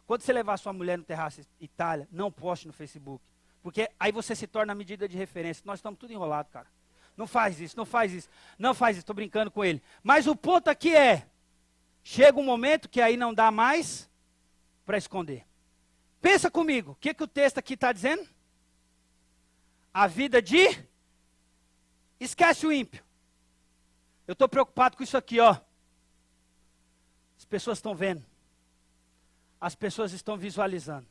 Quando você levar sua mulher no Terraço Itália, não poste no Facebook. Porque aí você se torna a medida de referência. Nós estamos tudo enrolados, cara. Não faz isso, não faz isso. Não faz isso, estou brincando com ele. Mas o ponto aqui é, chega um momento que aí não dá mais para esconder. Pensa comigo, o que o texto aqui está dizendo? A vida de... Esquece o ímpio. Eu estou preocupado com isso aqui, ó. As pessoas estão vendo. As pessoas estão visualizando.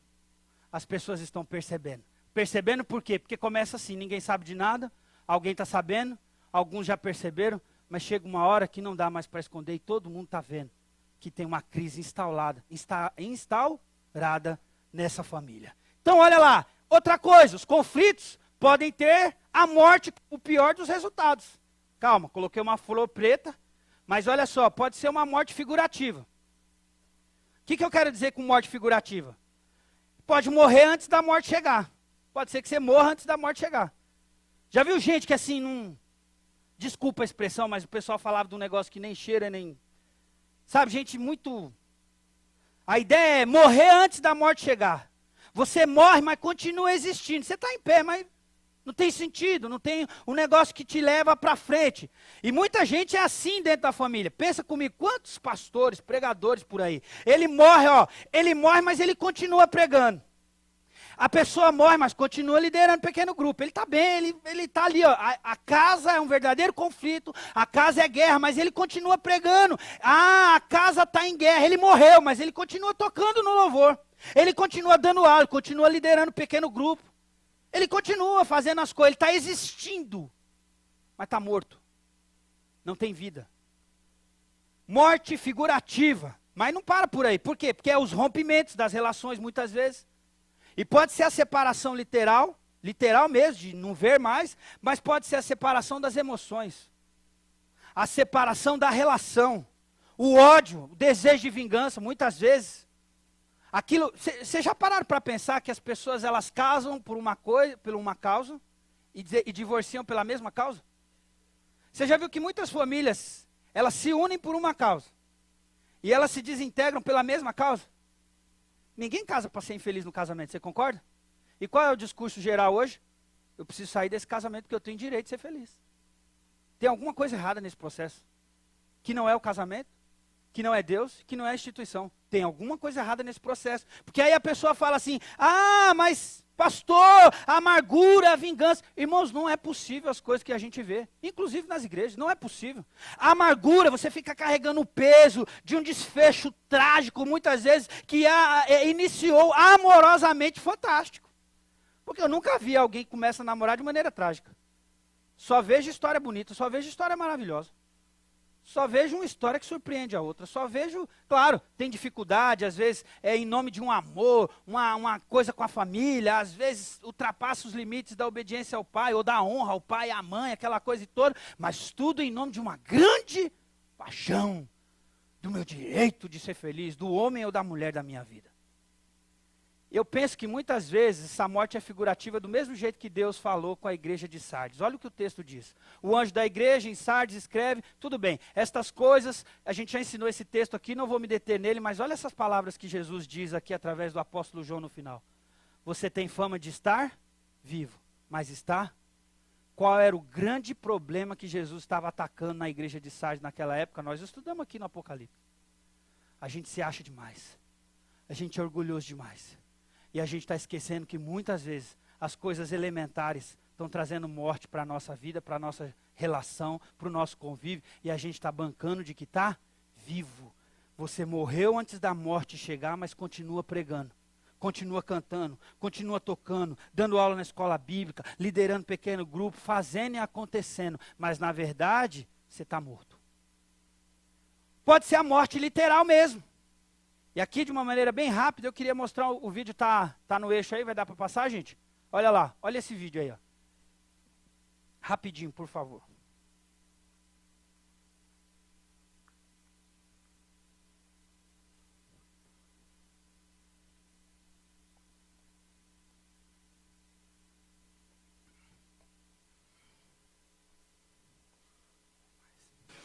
As pessoas estão percebendo. Percebendo por quê? Porque começa assim, ninguém sabe de nada. Alguém está sabendo, alguns já perceberam, mas chega uma hora que não dá mais para esconder e todo mundo está vendo que tem uma crise instaurada nessa família. Então olha lá, outra coisa, os conflitos podem ter a morte, o pior dos resultados. Calma, coloquei uma flor preta, mas olha só, pode ser uma morte figurativa. O que eu quero dizer com morte figurativa? Pode morrer antes da morte chegar. Pode ser que você morra antes da morte chegar. Já viu gente que assim, não... Desculpa a expressão, mas o pessoal falava de um negócio que nem cheira, nem... Sabe, gente muito... A ideia é morrer antes da morte chegar. Você morre, mas continua existindo. Você está em pé, mas não tem sentido, não tem um negócio que te leva para frente. E muita gente é assim dentro da família. Pensa comigo, quantos pastores, pregadores por aí? Ele morre, mas ele continua pregando. A pessoa morre, mas continua liderando um pequeno grupo. Ele está bem, ele está ali. Ó. A casa é um verdadeiro conflito, a casa é guerra, mas ele continua pregando. A casa está em guerra, ele morreu, mas ele continua tocando no louvor. Ele continua dando aula, ele continua liderando um pequeno grupo. Ele continua fazendo as coisas, ele está existindo, mas está morto. Não tem vida. Morte figurativa, mas não para por aí. Por quê? Porque é os rompimentos das relações muitas vezes. E pode ser a separação literal mesmo, de não ver mais, mas pode ser a separação das emoções. A separação da relação. O ódio, o desejo de vingança, muitas vezes. Aquilo, vocês já pararam para pensar que as pessoas elas casam por uma causa e divorciam pela mesma causa? Você já viu que muitas famílias, elas se unem por uma causa e elas se desintegram pela mesma causa? Ninguém casa para ser infeliz no casamento, você concorda? E qual é o discurso geral hoje? Eu preciso sair desse casamento porque eu tenho direito de ser feliz. Tem alguma coisa errada nesse processo. Que não é o casamento, que não é Deus, que não é a instituição. Tem alguma coisa errada nesse processo. Porque aí a pessoa fala assim, mas pastor, a amargura, a vingança. Irmãos, não é possível as coisas que a gente vê. Inclusive nas igrejas, não é possível. A amargura, você fica carregando o peso de um desfecho trágico, muitas vezes, que iniciou amorosamente fantástico. Porque eu nunca vi alguém que começa a namorar de maneira trágica. Só vejo história bonita, só vejo história maravilhosa. Só vejo uma história que surpreende a outra. Só vejo, claro, tem dificuldade, às vezes é em nome de um amor, uma coisa com a família, às vezes ultrapassa os limites da obediência ao pai, ou da honra ao pai e à mãe, aquela coisa e toda, mas tudo em nome de uma grande paixão, do meu direito de ser feliz, do homem ou da mulher da minha vida. Eu penso que muitas vezes essa morte é figurativa do mesmo jeito que Deus falou com a igreja de Sardes. Olha o que o texto diz. O anjo da igreja em Sardes escreve, tudo bem, estas coisas, a gente já ensinou esse texto aqui, não vou me deter nele, mas olha essas palavras que Jesus diz aqui através do apóstolo João no final. Você tem fama de estar vivo, mas está? Qual era o grande problema que Jesus estava atacando na igreja de Sardes naquela época? Nós estudamos aqui no Apocalipse. A gente se acha demais. A gente é orgulhoso demais. E a gente está esquecendo que muitas vezes as coisas elementares estão trazendo morte para a nossa vida, para a nossa relação, para o nosso convívio. E a gente está bancando de que está vivo. Você morreu antes da morte chegar, mas continua pregando. Continua cantando, continua tocando, dando aula na escola bíblica, liderando pequeno grupo, fazendo e acontecendo. Mas na verdade, você está morto. Pode ser a morte literal mesmo. E aqui, de uma maneira bem rápida, eu queria mostrar, o vídeo tá no eixo aí, vai dar para passar, gente? Olha lá, olha esse vídeo aí, ó. Rapidinho, por favor.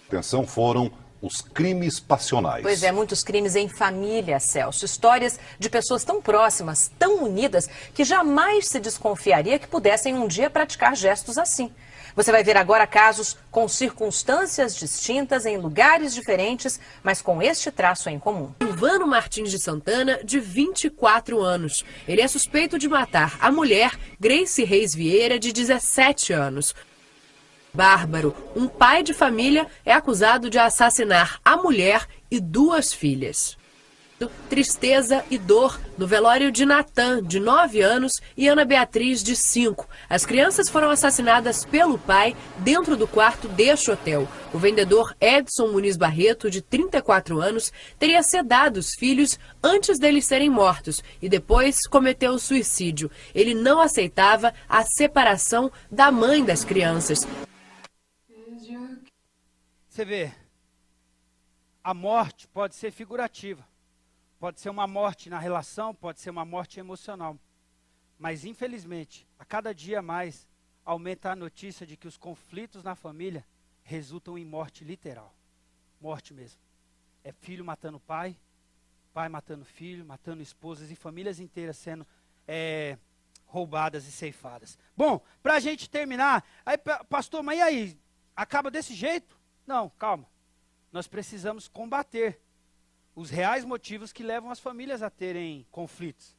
Atenção, foram os crimes passionais. Pois é, muitos crimes em família, Celso. Histórias de pessoas tão próximas, tão unidas, que jamais se desconfiaria que pudessem um dia praticar gestos assim. Você vai ver agora casos com circunstâncias distintas, em lugares diferentes, mas com este traço em comum. Silvano Martins de Santana, de 24 anos. Ele é suspeito de matar a mulher Grace Reis Vieira, de 17 anos. Bárbaro, um pai de família, é acusado de assassinar a mulher e 2 filhas. Tristeza e dor no velório de Natan, de 9 anos, e Ana Beatriz, de 5. As crianças foram assassinadas pelo pai dentro do quarto deste hotel. O vendedor Edson Muniz Barreto, de 34 anos, teria sedado os filhos antes deles serem mortos e depois cometeu suicídio. Ele não aceitava a separação da mãe das crianças. Você vê, a morte pode ser figurativa. Pode ser uma morte na relação, pode ser uma morte emocional. Mas, infelizmente, a cada dia mais, aumenta a notícia de que os conflitos na família resultam em morte literal. Morte mesmo. É filho matando pai, pai matando filho, matando esposas e famílias inteiras sendo roubadas e ceifadas. Bom, para a gente terminar, aí, pastor, mas e aí? Acaba desse jeito? Não, calma. Nós precisamos combater os reais motivos que levam as famílias a terem conflitos.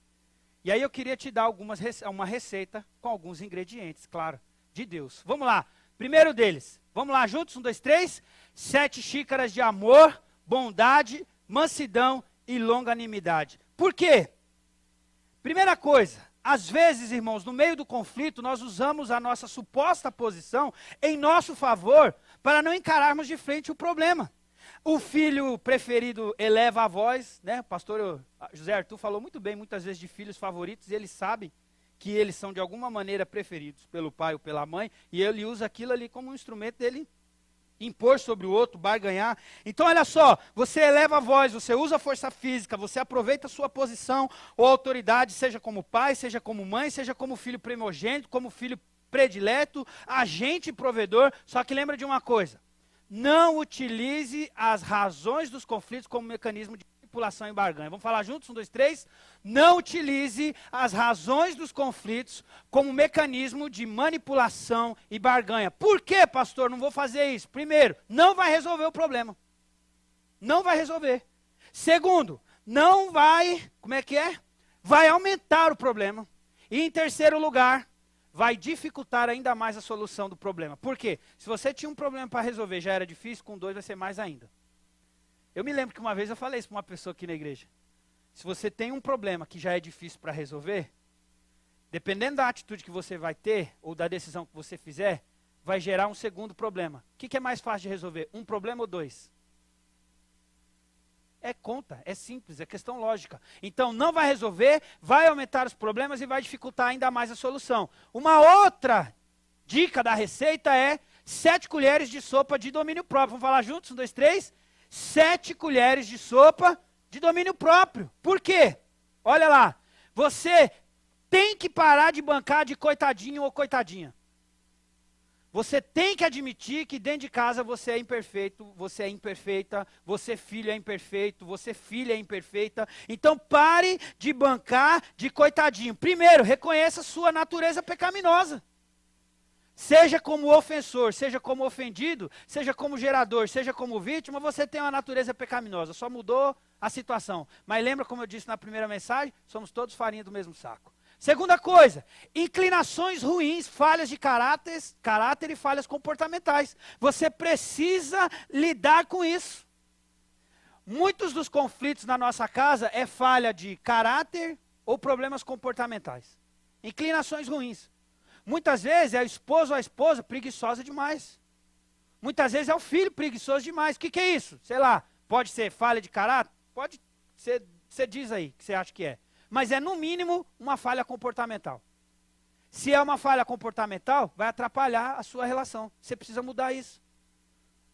E aí eu queria te dar uma receita com alguns ingredientes, claro, de Deus. Vamos lá. Primeiro deles, vamos lá juntos? 1, 2, 3. 7 xícaras de amor, bondade, mansidão e longanimidade. Por quê? Primeira coisa, às vezes, irmãos, no meio do conflito, nós usamos a nossa suposta posição em nosso favor para não encararmos de frente o problema. O filho preferido eleva a voz, né? O pastor José Arthur falou muito bem, muitas vezes, de filhos favoritos, e eles sabem que eles são de alguma maneira preferidos pelo pai ou pela mãe, e ele usa aquilo ali como um instrumento dele impor sobre o outro, barganhar. Então, olha só, você eleva a voz, você usa a força física, você aproveita a sua posição ou autoridade, seja como pai, seja como mãe, seja como filho primogênito, como filho predileto, agente e provedor. Só que lembra de uma coisa, não utilize as razões dos conflitos como mecanismo de manipulação e barganha. Vamos falar juntos? 1, 2, 3. Não utilize as razões dos conflitos como mecanismo de manipulação e barganha. Por que, pastor, não vou fazer isso? Primeiro, não vai resolver o problema. Não vai resolver. Segundo, não vai, vai aumentar o problema. E em terceiro lugar, vai dificultar ainda mais a solução do problema. Por quê? Se você tinha um problema para resolver, já era difícil, com 2 vai ser mais ainda. Eu me lembro que uma vez eu falei isso para uma pessoa aqui na igreja. Se você tem um problema que já é difícil para resolver, dependendo da atitude que você vai ter, ou da decisão que você fizer, vai gerar um segundo problema. O que é mais fácil de resolver? Um problema ou 2? É conta, é simples, é questão lógica. Então, não vai resolver, vai aumentar os problemas e vai dificultar ainda mais a solução. Uma outra dica da receita é 7 colheres de sopa de domínio próprio. Vamos falar juntos? 1, 2, 3. 7 colheres de sopa de domínio próprio. Por quê? Olha lá, você tem que parar de bancar de coitadinho ou coitadinha. Você tem que admitir que dentro de casa você é imperfeito, você é imperfeita, você filho é imperfeito, você filha é imperfeita. Então pare de bancar de coitadinho. Primeiro, reconheça sua natureza pecaminosa. Seja como ofensor, seja como ofendido, seja como gerador, seja como vítima, você tem uma natureza pecaminosa. Só mudou a situação. Mas lembra, como eu disse na primeira mensagem, somos todos farinha do mesmo saco. Segunda coisa, inclinações ruins, falhas de caráter e falhas comportamentais. Você precisa lidar com isso. Muitos dos conflitos na nossa casa é falha de caráter ou problemas comportamentais. Inclinações ruins. Muitas vezes é o esposo ou a esposa preguiçosa demais. Muitas vezes é o filho preguiçoso demais. O que é isso? Sei lá, pode ser falha de caráter? Pode ser, você diz aí que você acha que é. Mas é, no mínimo, uma falha comportamental. Se é uma falha comportamental, vai atrapalhar a sua relação. Você precisa mudar isso.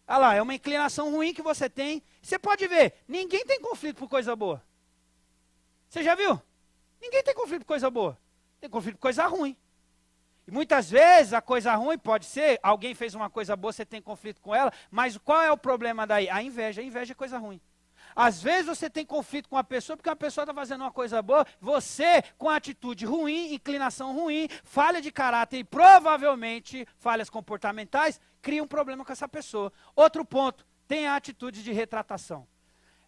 Olha lá, é uma inclinação ruim que você tem. Você pode ver, ninguém tem conflito por coisa boa. Você já viu? Ninguém tem conflito por coisa boa. Tem conflito por coisa ruim. E muitas vezes a coisa ruim pode ser, alguém fez uma coisa boa, você tem conflito com ela, mas qual é o problema daí? A inveja é coisa ruim. Às vezes você tem conflito com a pessoa porque a pessoa está fazendo uma coisa boa, você com atitude ruim, inclinação ruim, falha de caráter e provavelmente falhas comportamentais, cria um problema com essa pessoa. Outro ponto, tem a atitude de retratação.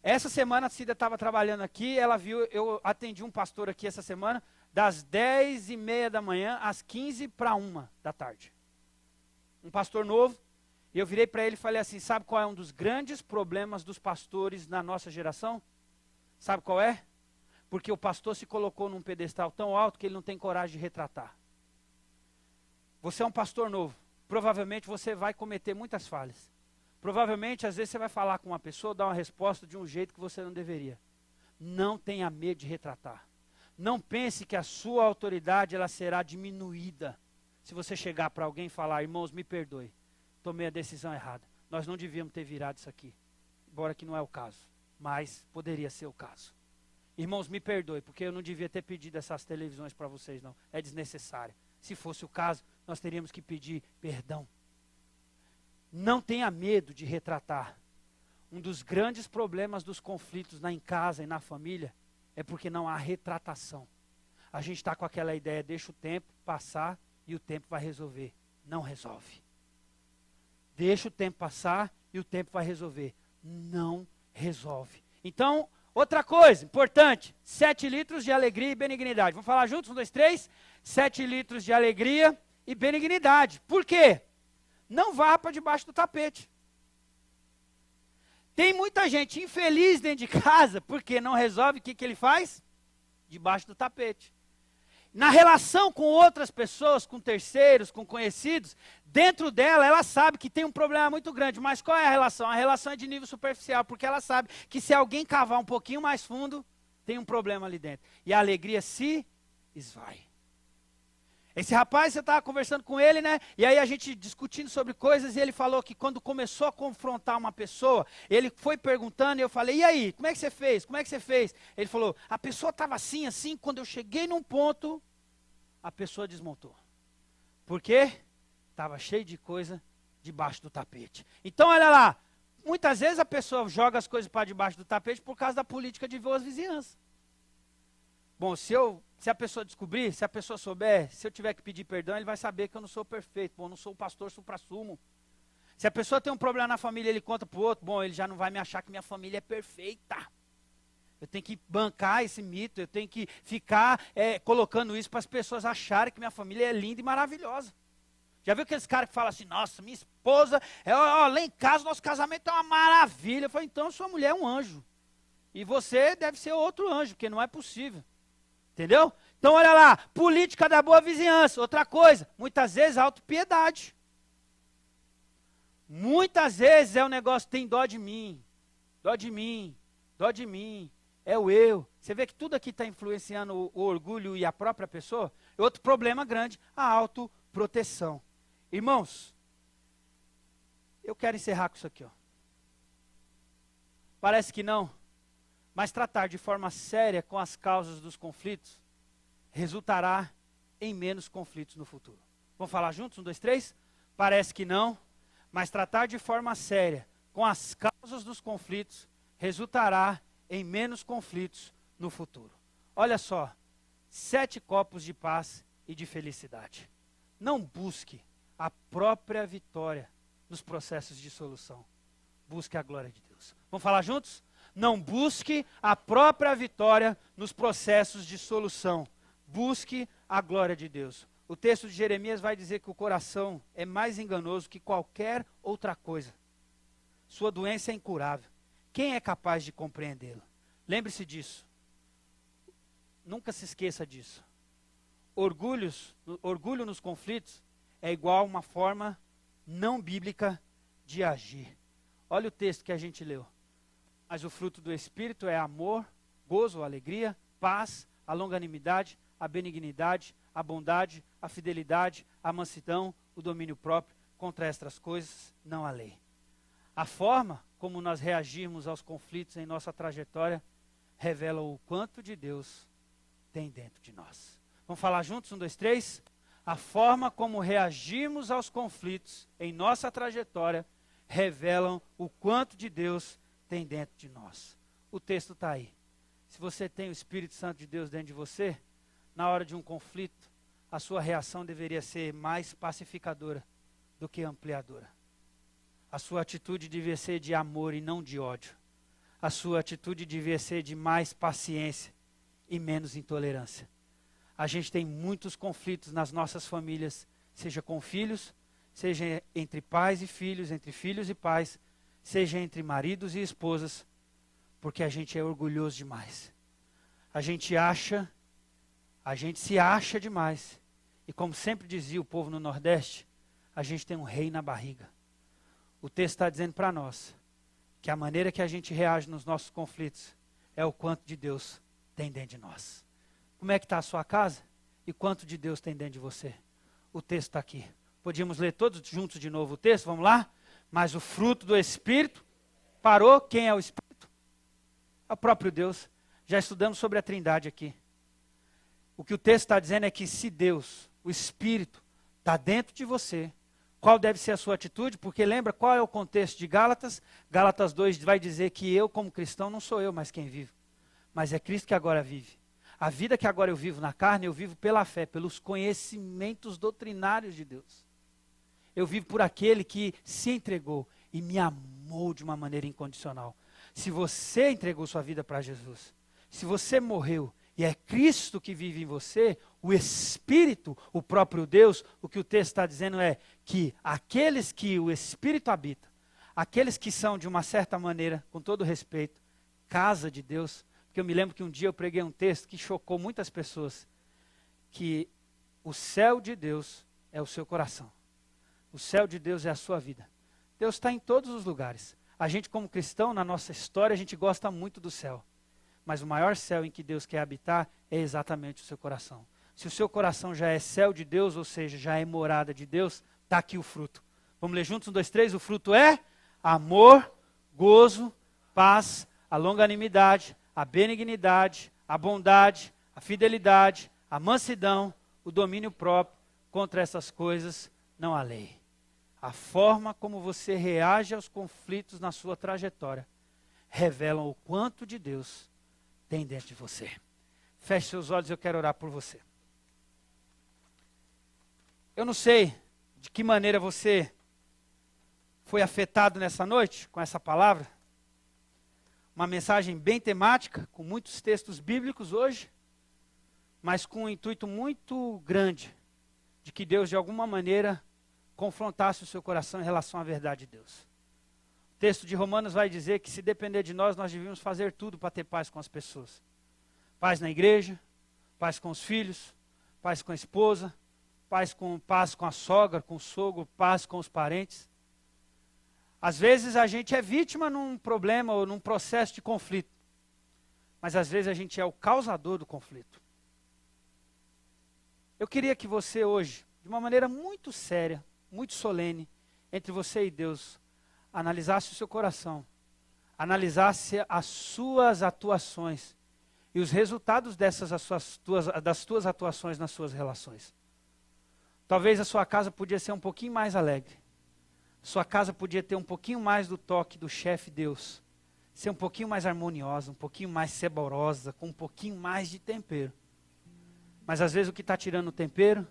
Essa semana a Cida estava trabalhando aqui, ela viu, eu atendi um pastor aqui essa semana, das 10h30 da manhã às 15h para 13h. Um pastor novo, e eu virei para ele e falei assim, sabe qual é um dos grandes problemas dos pastores na nossa geração? Sabe qual é? Porque o pastor se colocou num pedestal tão alto que ele não tem coragem de retratar. Você é um pastor novo, provavelmente você vai cometer muitas falhas. Provavelmente, às vezes você vai falar com uma pessoa, dar uma resposta de um jeito que você não deveria. Não tenha medo de retratar. Não pense que a sua autoridade ela será diminuída. Se você chegar para alguém e falar, irmãos, me perdoe, tomei a decisão errada. Nós não devíamos ter virado isso aqui. Embora que não é o caso, mas poderia ser o caso. Irmãos, me perdoe, porque eu não devia ter pedido essas televisões para vocês, não. É desnecessário. Se fosse o caso, nós teríamos que pedir perdão. Não tenha medo de retratar. Um dos grandes problemas dos conflitos em casa e na família é porque não há retratação. A gente está com aquela ideia, deixa o tempo passar e o tempo vai resolver. Não resolve. Deixa o tempo passar e o tempo vai resolver. Não resolve. Então, outra coisa importante, 7 litros de alegria e benignidade. Vamos falar juntos? 1, 2, 3. 7 litros de alegria e benignidade. Por quê? Não vá para debaixo do tapete. Tem muita gente infeliz dentro de casa, porque não resolve, o que ele faz? Debaixo do tapete. Na relação com outras pessoas, com terceiros, com conhecidos, dentro dela, ela sabe que tem um problema muito grande. Mas qual é a relação? A relação é de nível superficial, porque ela sabe que se alguém cavar um pouquinho mais fundo, tem um problema ali dentro. E a alegria se esvai. Esse rapaz, você estava conversando com ele, né? E aí a gente discutindo sobre coisas, e ele falou que quando começou a confrontar uma pessoa, ele foi perguntando, e eu falei, e aí, como é que você fez? Como é que você fez? Ele falou, a pessoa estava assim, assim, quando eu cheguei num ponto, a pessoa desmontou. Por quê? Estava cheio de coisa debaixo do tapete. Então, olha lá, muitas vezes a pessoa joga as coisas para debaixo do tapete por causa da política de boas vizinhanças. Bom, se a pessoa descobrir, se a pessoa souber, se eu tiver que pedir perdão, ele vai saber que eu não sou perfeito. Bom, eu não sou o pastor supra-sumo. Se a pessoa tem um problema na família, ele conta para o outro, bom, ele já não vai me achar que minha família é perfeita. Eu tenho que bancar esse mito, eu tenho que ficar colocando isso para as pessoas acharem que minha família é linda e maravilhosa. Já viu aqueles caras que falam assim, nossa, minha esposa, lá em casa, nosso casamento é uma maravilha. Eu falei, então sua mulher é um anjo. E você deve ser outro anjo, porque não é possível. Entendeu? Então olha lá, política da boa vizinhança. Outra coisa, muitas vezes autopiedade. Muitas vezes é um negócio, tem dó de mim, dó de mim, dó de mim, é o eu. Você vê que tudo aqui está influenciando o orgulho e a própria pessoa. Outro problema grande, a autoproteção. Irmãos, eu quero encerrar com isso aqui. Ó. Parece que não. Mas tratar de forma séria com as causas dos conflitos resultará em menos conflitos no futuro. Vamos falar juntos? 1, 2, 3? Parece que não, mas tratar de forma séria com as causas dos conflitos resultará em menos conflitos no futuro. Olha só, 7 copos de paz e de felicidade. Não busque a própria vitória nos processos de solução. Busque a glória de Deus. Vamos falar juntos? Não busque a própria vitória nos processos de solução. Busque a glória de Deus. O texto de Jeremias vai dizer que o coração é mais enganoso que qualquer outra coisa. Sua doença é incurável. Quem é capaz de compreendê-la? Lembre-se disso. Nunca se esqueça disso. Orgulho nos conflitos é igual a uma forma não bíblica de agir. Olha o texto que a gente leu. Mas o fruto do Espírito é amor, gozo, alegria, paz, a longanimidade, a benignidade, a bondade, a fidelidade, a mansidão, o domínio próprio. Contra estas coisas não há lei. A forma como nós reagirmos aos conflitos em nossa trajetória revela o quanto de Deus tem dentro de nós. Vamos falar juntos? 1, 2, 3. A forma como reagirmos aos conflitos em nossa trajetória revelam o quanto de Deus tem dentro de nós. O texto está aí. Se você tem o Espírito Santo de Deus dentro de você, na hora de um conflito, a sua reação deveria ser mais pacificadora do que ampliadora. A sua atitude devia ser de amor e não de ódio. A sua atitude devia ser de mais paciência e menos intolerância. A gente tem muitos conflitos nas nossas famílias, seja com filhos, seja entre pais e filhos, entre filhos e pais, seja entre maridos e esposas, porque a gente é orgulhoso demais. A gente se acha demais. E como sempre dizia o povo no Nordeste, a gente tem um rei na barriga. O texto está dizendo para nós que a maneira que a gente reage nos nossos conflitos é o quanto de Deus tem dentro de nós. Como é que está a sua casa? E quanto de Deus tem dentro de você? O texto está aqui. Podíamos ler todos juntos de novo o texto? Vamos lá? Mas o fruto do Espírito, parou? Quem é o Espírito? É o próprio Deus. Já estudamos sobre a Trindade aqui. O que o texto está dizendo é que se Deus, o Espírito, está dentro de você, qual deve ser a sua atitude? Porque lembra qual é o contexto de Gálatas? Gálatas 2 vai dizer que eu, como cristão, não sou eu mais quem vivo, mas é Cristo que agora vive. A vida que agora eu vivo na carne, eu vivo pela fé, pelos conhecimentos doutrinários de Deus. Eu vivo por aquele que se entregou e me amou de uma maneira incondicional. Se você entregou sua vida para Jesus, se você morreu e é Cristo que vive em você, o Espírito, o próprio Deus, o que o texto está dizendo é que aqueles que o Espírito habita, aqueles que são de uma certa maneira, com todo respeito, casa de Deus, porque eu me lembro que um dia eu preguei um texto que chocou muitas pessoas, que o céu de Deus é o seu coração. O céu de Deus é a sua vida. Deus está em todos os lugares. A gente como cristão, na nossa história, a gente gosta muito do céu. Mas o maior céu em que Deus quer habitar é exatamente o seu coração. Se o seu coração já é céu de Deus, ou seja, já é morada de Deus, está aqui o fruto. Vamos ler juntos? 1, 2, 3. O fruto é amor, gozo, paz, a longanimidade, a benignidade, a bondade, a fidelidade, a mansidão, o domínio próprio. Contra essas coisas não há lei. A forma como você reage aos conflitos na sua trajetória revelam o quanto de Deus tem dentro de você. Feche seus olhos, eu quero orar por você. Eu não sei de que maneira você foi afetado nessa noite com essa palavra. Uma mensagem bem temática, com muitos textos bíblicos hoje, mas com um intuito muito grande de que Deus, de alguma maneira, confrontasse o seu coração em relação à verdade de Deus. O texto de Romanos vai dizer que se depender de nós, nós devíamos fazer tudo para ter paz com as pessoas. Paz na igreja, paz com os filhos, paz com a esposa, paz com a sogra, com o sogro, paz com os parentes. Às vezes a gente é vítima num problema ou num processo de conflito, mas às vezes a gente é o causador do conflito. Eu queria que você hoje, de uma maneira muito séria, muito solene, entre você e Deus, analisasse o seu coração, analisasse as suas atuações e os resultados das tuas atuações nas suas relações. Talvez a sua casa podia ser um pouquinho mais alegre. Sua casa podia ter um pouquinho mais do toque do chefe Deus. Ser um pouquinho mais harmoniosa, um pouquinho mais saborosa, com um pouquinho mais de tempero. Mas às vezes o que está tirando o tempero,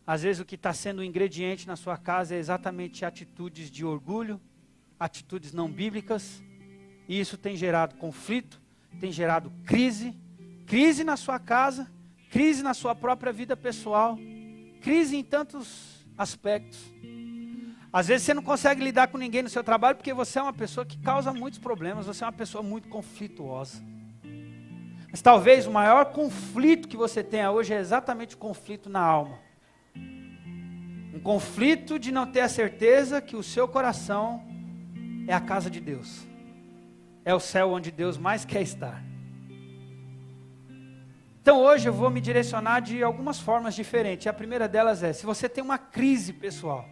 às vezes o que está sendo o ingrediente na sua casa é exatamente atitudes de orgulho, atitudes não bíblicas. E isso tem gerado conflito, tem gerado crise. Crise na sua casa, crise na sua própria vida pessoal, crise em tantos aspectos. Às vezes você não consegue lidar com ninguém no seu trabalho porque você é uma pessoa que causa muitos problemas, você é uma pessoa muito conflituosa. Mas talvez o maior conflito que você tenha hoje é exatamente o conflito na alma. Um conflito de não ter a certeza que o seu coração é a casa de Deus. É o céu onde Deus mais quer estar. Então hoje eu vou me direcionar de algumas formas diferentes. A primeira delas é, se você tem uma crise pessoal,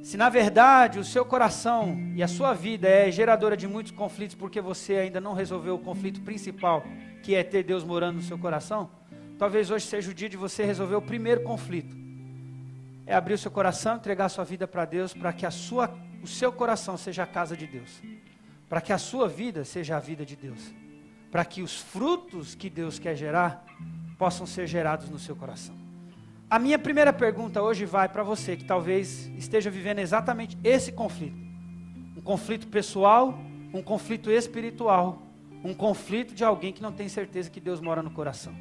se na verdade o seu coração e a sua vida é geradora de muitos conflitos porque você ainda não resolveu o conflito principal, que é ter Deus morando no seu coração, talvez hoje seja o dia de você resolver o primeiro conflito. É abrir o seu coração, entregar a sua vida para Deus, para que o seu coração seja a casa de Deus. Para que a sua vida seja a vida de Deus. Para que os frutos que Deus quer gerar, possam ser gerados no seu coração. A minha primeira pergunta hoje vai para você, que talvez esteja vivendo exatamente esse conflito. Um conflito pessoal, um conflito espiritual, um conflito de alguém que não tem certeza que Deus mora no coração.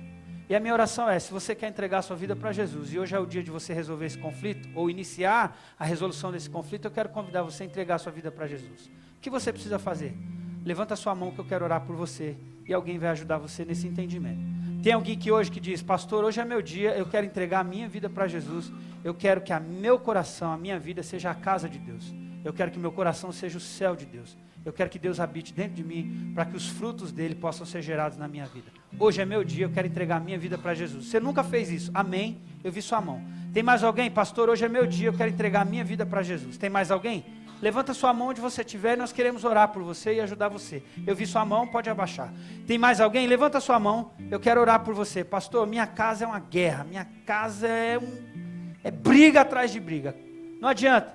E a minha oração é, se você quer entregar a sua vida para Jesus, e hoje é o dia de você resolver esse conflito, ou iniciar a resolução desse conflito, eu quero convidar você a entregar a sua vida para Jesus. O que você precisa fazer? Levanta a sua mão que eu quero orar por você, e alguém vai ajudar você nesse entendimento. Tem alguém que hoje que diz, pastor, hoje é meu dia, eu quero entregar a minha vida para Jesus, eu quero que meu coração, a minha vida seja a casa de Deus, eu quero que meu coração seja o céu de Deus, eu quero que Deus habite dentro de mim, para que os frutos dele possam ser gerados na minha vida. Hoje é meu dia, eu quero entregar a minha vida para Jesus. Você nunca fez isso, amém? Eu vi sua mão. Tem mais alguém? Pastor, hoje é meu dia, eu quero entregar a minha vida para Jesus. Tem mais alguém? Levanta sua mão onde você estiver, nós queremos orar por você e ajudar você. Eu vi sua mão, pode abaixar. Tem mais alguém? Levanta sua mão, eu quero orar por você. Pastor, minha casa é uma guerra, minha casa é briga atrás de briga. Não adianta.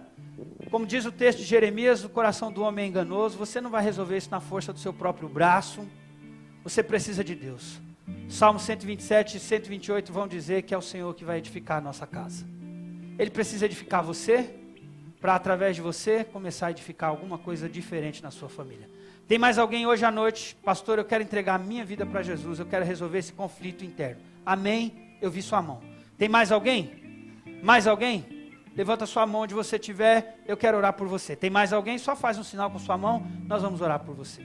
Como diz o texto de Jeremias, o coração do homem é enganoso, você não vai resolver isso na força do seu próprio braço, você precisa de Deus. Salmo 127 e 128 vão dizer que é o Senhor que vai edificar a nossa casa. Ele precisa edificar você, para através de você começar a edificar alguma coisa diferente na sua família. Tem mais alguém hoje à noite? Pastor, eu quero entregar a minha vida para Jesus, eu quero resolver esse conflito interno. Amém? Eu vi sua mão. Tem mais alguém? Mais alguém? Levanta sua mão onde você estiver, eu quero orar por você. Tem mais alguém? Só faz um sinal com sua mão, nós vamos orar por você.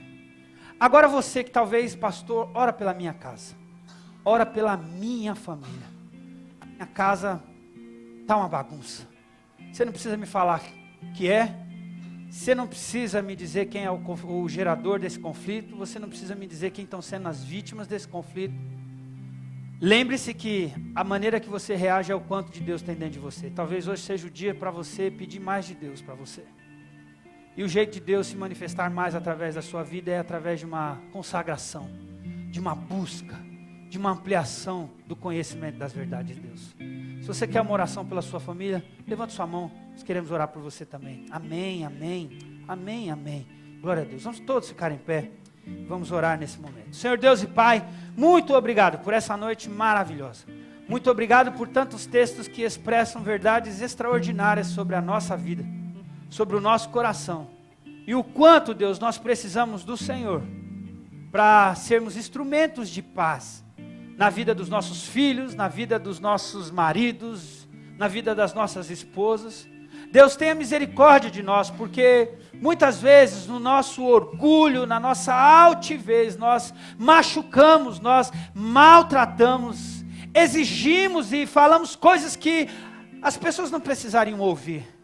Agora você que talvez, pastor, ora pela minha casa. Ora pela minha família. A minha casa está uma bagunça. Você não precisa me falar o que é. Você não precisa me dizer quem é o gerador desse conflito. Você não precisa me dizer quem estão sendo as vítimas desse conflito. Lembre-se que a maneira que você reage é o quanto de Deus tem dentro de você. Talvez hoje seja o dia para você pedir mais de Deus para você. E o jeito de Deus se manifestar mais através da sua vida é através de uma consagração, de uma busca, de uma ampliação do conhecimento das verdades de Deus. Se você quer uma oração pela sua família, levante sua mão, nós queremos orar por você também. Amém, amém, amém, amém. Glória a Deus. Vamos todos ficar em pé. Vamos orar nesse momento. Senhor Deus e Pai, muito obrigado por essa noite maravilhosa. Muito obrigado por tantos textos que expressam verdades extraordinárias sobre a nossa vida, sobre o nosso coração. E o quanto, Deus, nós precisamos do Senhor para sermos instrumentos de paz na vida dos nossos filhos, na vida dos nossos maridos, na vida das nossas esposas. Deus, tenha misericórdia de nós, porque muitas vezes no nosso orgulho, na nossa altivez, nós machucamos, nós maltratamos, exigimos e falamos coisas que as pessoas não precisariam ouvir.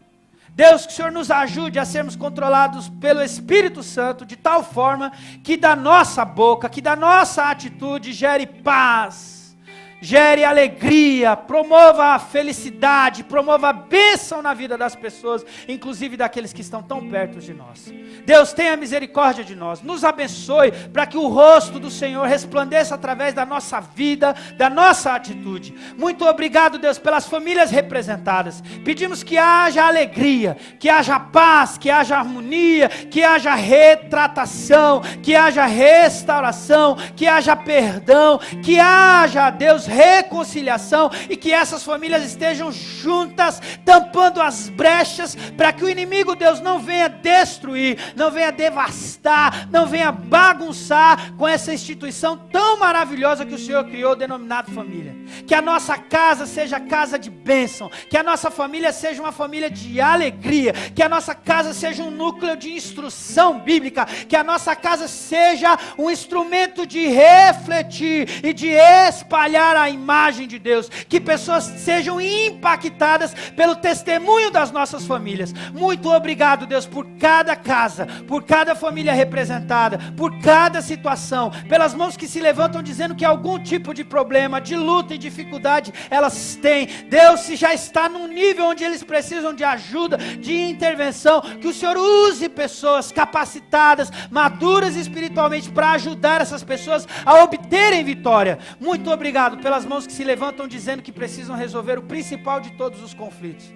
Deus, que o Senhor nos ajude a sermos controlados pelo Espírito Santo, de tal forma que da nossa boca, que da nossa atitude gere paz, gere alegria, promova a felicidade, promova a bênção na vida das pessoas, inclusive daqueles que estão tão perto de nós. Deus, tenha misericórdia de nós, nos abençoe para que o rosto do Senhor resplandeça através da nossa vida, da nossa atitude. Muito obrigado, Deus, pelas famílias representadas. Pedimos que haja alegria, que haja paz, que haja harmonia, que haja retratação, que haja restauração, que haja perdão, que haja, Deus, reconciliação, e que essas famílias estejam juntas, tampando as brechas, para que o inimigo, Deus, não venha destruir, não venha devastar, não venha bagunçar com essa instituição tão maravilhosa que o Senhor criou, denominado família. Que a nossa casa seja casa de bênção, que a nossa família seja uma família de alegria, que a nossa casa seja um núcleo de instrução bíblica, que a nossa casa seja um instrumento de refletir e de espalhar a a imagem de Deus, que pessoas sejam impactadas pelo testemunho das nossas famílias. Muito obrigado, Deus, por cada casa, por cada família representada, por cada situação, pelas mãos que se levantam dizendo que algum tipo de problema, de luta e dificuldade elas têm. Deus, se já está num nível onde eles precisam de ajuda, de intervenção, que o Senhor use pessoas capacitadas, maduras espiritualmente para ajudar essas pessoas a obterem vitória. Muito obrigado pelas mãos que se levantam dizendo que precisam resolver o principal de todos os conflitos,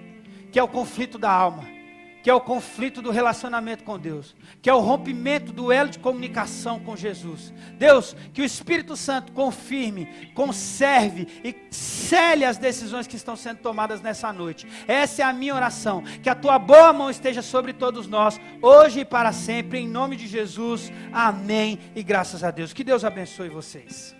que é o conflito da alma, que é o conflito do relacionamento com Deus, que é o rompimento do elo de comunicação com Jesus. Deus, que o Espírito Santo confirme, conserve e cele as decisões que estão sendo tomadas nessa noite. Essa é a minha oração, que a tua boa mão esteja sobre todos nós, hoje e para sempre, em nome de Jesus, amém e graças a Deus. Que Deus abençoe vocês.